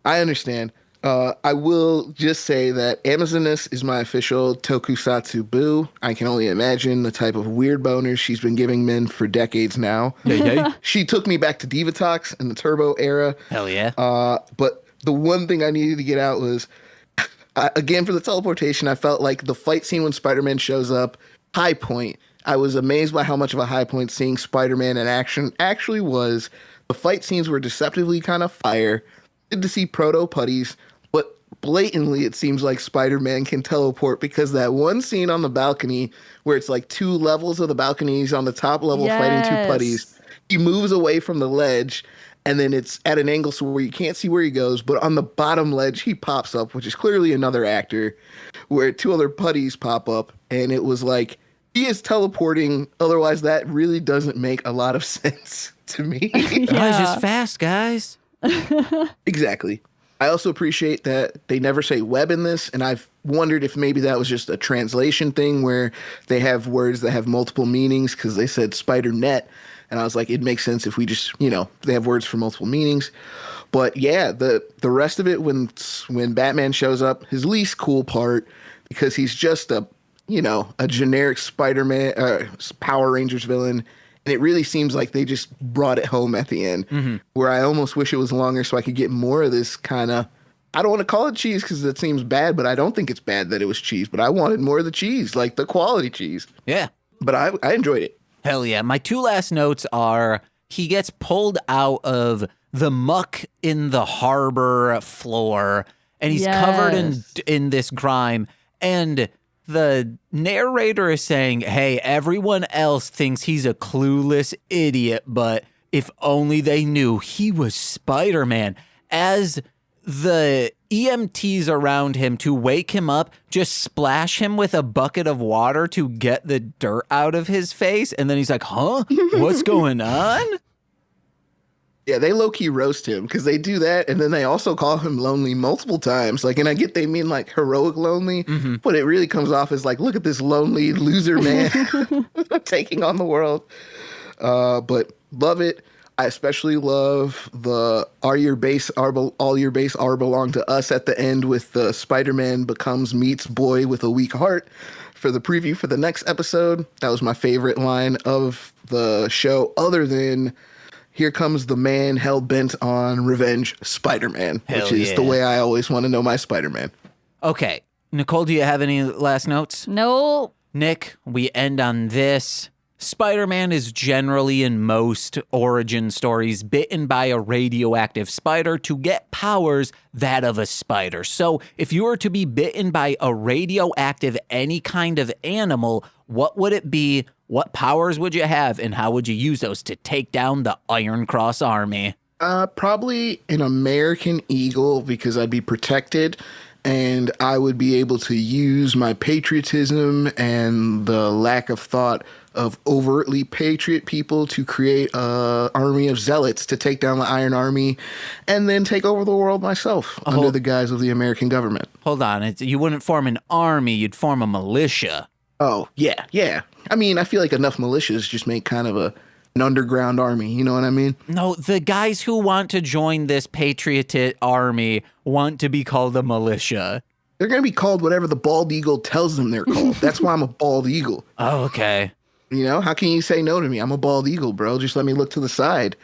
I understand. I will just say that Amazoness is my official tokusatsu boo. I can only imagine the type of weird boners she's been giving men for decades now. Yeah. She took me back to Divatox in the Turbo era. Hell yeah. But the one thing I needed to get out was, again, for the teleportation, I felt like the fight scene when Spider-Man shows up, high point. I was amazed by how much of a high point seeing Spider-Man in action actually was. The fight scenes were deceptively kind of fire. Good to see proto-putties, but blatantly it seems like Spider-Man can teleport because that one scene on the balcony where it's like 2 levels of the balconies on the top level fighting 2 putties. He moves away from the ledge and then it's at an angle so where you can't see where he goes, but on the bottom ledge he pops up, which is clearly another actor, where 2 other putties pop up, and it was like, he is teleporting, otherwise that really doesn't make a lot of sense to me. He's just fast, guys. Exactly. I also appreciate that they never say web in this, and I've wondered if maybe that was just a translation thing where they have words that have multiple meanings because they said spider net, and I was like, it makes sense if we just, they have words for multiple meanings. But yeah, the rest of it, when Batman shows up, his least cool part, because he's just a generic Spider-Man, Power Rangers villain. And it really seems like they just brought it home at the end, where I almost wish it was longer so I could get more of this kind of, I don't want to call it cheese because it seems bad, but I don't think it's bad that it was cheese, but I wanted more of the cheese, like the quality cheese. Yeah. But I enjoyed it. Hell yeah. My 2 last notes are he gets pulled out of the muck in the harbor floor and he's covered in this grime, and the narrator is saying, hey, everyone else thinks he's a clueless idiot, but if only they knew he was Spider-Man. As the EMTs around him to wake him up just splash him with a bucket of water to get the dirt out of his face. And then he's like, huh? What's going on? Yeah, they low-key roast him because they do that, and then they also call him lonely multiple times. Like, and I get they mean like heroic lonely, but it really comes off as like, look at this lonely loser man taking on the world. But love it. I especially love the all your base are belong to us at the end with the Spider-Man becomes meets boy with a weak heart for the preview for the next episode. That was my favorite line of the show, other than here comes the man hell-bent on revenge, Spider-Man, which is the way I always want to know my Spider-Man. Okay. Nicole, do you have any last notes? No. Nick, we end on this. Spider-Man is generally, in most origin stories, bitten by a radioactive spider to get powers that of a spider. So if you were to be bitten by a radioactive any kind of animal, what would it be? What powers would you have, and how would you use those to take down the Iron Cross Army? Probably an American eagle, because I'd be protected and I would be able to use my patriotism and the lack of thought of overtly patriot people to create an army of zealots to take down the Iron Army and then take over the world myself under the guise of the American government. Hold on. You wouldn't form an army. You'd form a militia. Oh, yeah. I mean, I feel like enough militias just make kind of an underground army. You know what I mean? No, the guys who want to join this patriot army want to be called a militia. They're going to be called whatever the bald eagle tells them they're called. That's why I'm a bald eagle. Oh, okay. You know, how can you say no to me? I'm a bald eagle, bro. Just let me look to the side.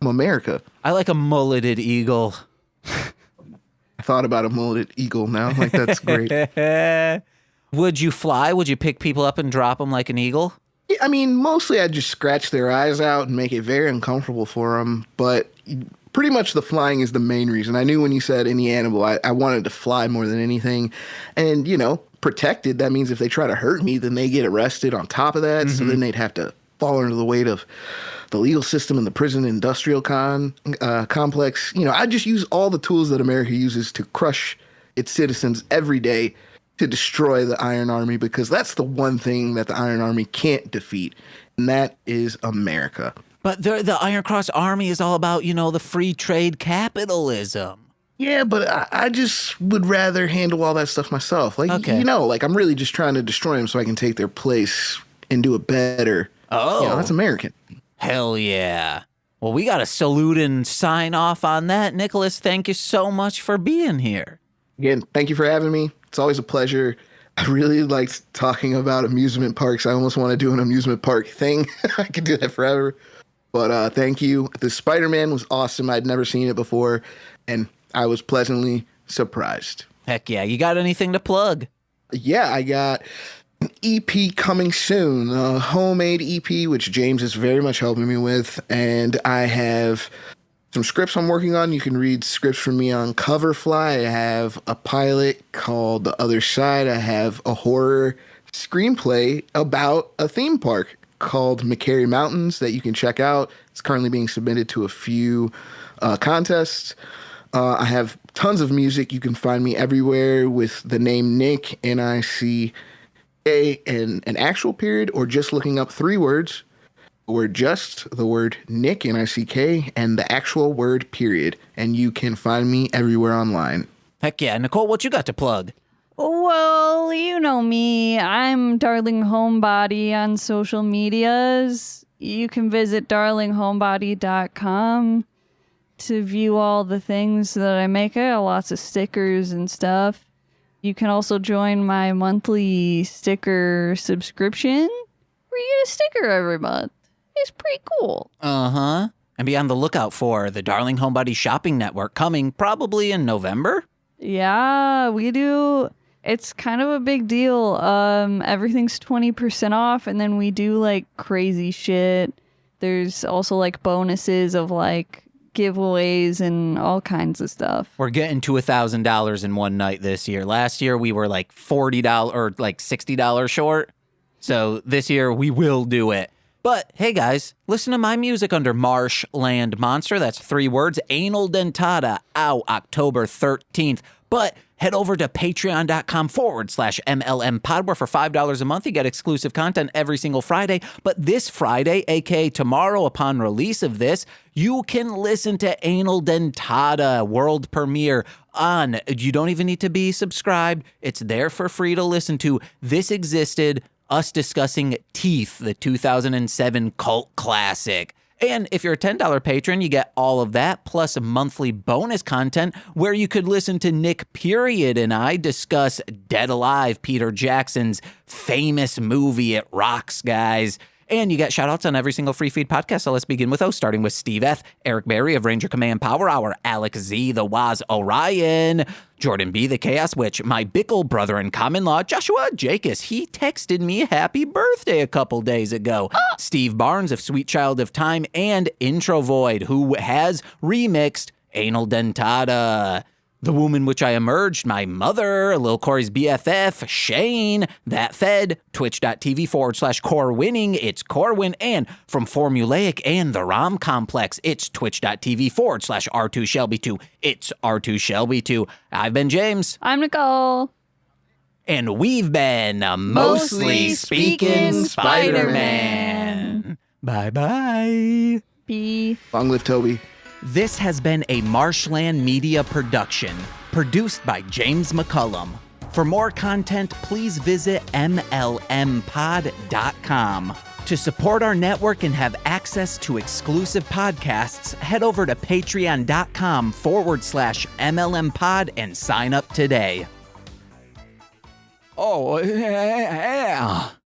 I'm America. I like a mulleted eagle. I thought about a mulleted eagle now. Like, that's great. Would you fly? Would you pick people up and drop them like an eagle? Yeah, I mean, mostly I'd just scratch their eyes out and make it very uncomfortable for them. But pretty much the flying is the main reason. I knew when you said any animal, I wanted to fly more than anything. And, you know, protected, that means if they try to hurt me, then they get arrested on top of that. So then they'd have to fall under the weight of the legal system and the prison industrial complex. You know, I just use all the tools that America uses to crush its citizens every day to destroy the Iron Army, because that's the one thing that the Iron Army can't defeat, and that is America. But the Iron Cross Army is all about, you know, the free trade capitalism. Yeah, but I just would rather handle all that stuff myself. Like, Okay. you know, like I'm really just trying to destroy them so I can take their place and do it better. Oh. You know, that's American. Hell yeah. Well, we got to salute and sign off on that. Nicholas, thank you so much for being here. Again, thank you for having me. It's always a pleasure. I really liked talking about amusement parks. I almost want to do an amusement park thing. I could do that forever. But thank you. The Spider-Man was awesome. I'd never seen it before, and I was pleasantly surprised. Heck yeah. You got anything to plug? Yeah, I got an EP coming soon, a homemade EP, which James is very much helping me with. And I have some scripts I'm working on. You can read scripts from me on Coverfly. I have a pilot called The Other Side. I have a horror screenplay about a theme park called McCarry Mountains that you can check out. It's currently being submitted to a few contests. I have tons of music. You can find me everywhere with the name Nick, N-I-C-A, and an actual period, or just looking up 3 words. The word just, the word Nick, N-I-C-K, and the actual word period. And you can find me everywhere online. Heck yeah. Nicole, what you got to plug? Well, you know me. I'm Darling Homebody on social medias. You can visit darlinghomebody.com to view all the things that I make. I got lots of stickers and stuff. You can also join my monthly sticker subscription where you get a sticker every month. It's pretty cool. Uh-huh. And be on the lookout for the Darling Homebody Shopping Network coming probably in November. Yeah, we do. It's kind of a big deal. Everything's 20% off, and then we do like crazy shit. There's also like bonuses of like giveaways and all kinds of stuff. We're getting to $1,000 in one night this year. Last year we were like $40 or like $60 short. So this year we will do it. But hey guys, listen to my music under Marshland Monster. That's 3 words. Anal Dentata out October 13th. But head over to patreon.com/MLM Pod, where for $5 a month you get exclusive content every single Friday. But this Friday, aka tomorrow upon release of this, you can listen to Anal Dentata world premiere on. You don't even need to be subscribed. It's there for free to listen to. This existed. Us discussing Teeth, the 2007 cult classic. And if you're a $10 patron, you get all of that, plus monthly bonus content where you could listen to Nick Period and I discuss Dead Alive, Peter Jackson's famous movie. It rocks, guys. And you get shout-outs on every single free feed podcast. So let's begin with those, starting with Steve F., Eric Berry of Ranger Command Power Hour, Alex Z., the Waz Orion, Jordan B., the Chaos Witch, my Bickle brother in common law, Joshua Jacobs. He texted me happy birthday a couple days ago. Steve Barnes of Sweet Child of Time, and Intro Void, who has remixed Anal Dentata. The Womb in Which I Emerged, my mother, Lil Corey's BFF, Shane, That Fed, twitch.tv/Core Winning, it's Corwin, and from Formulaic and the Rom Complex, it's twitch.tv/R2Shelby2, it's R2Shelby2. I've been James. I'm Nicole. And we've been Mostly Speaking Spider-Man. Bye-bye. B. Long live Toby. This has been a Marshland Media production, produced by James McCollum. For more content, please visit MLMpod.com. To support our network and have access to exclusive podcasts, head over to patreon.com/MLMpod and sign up today. Oh, yeah.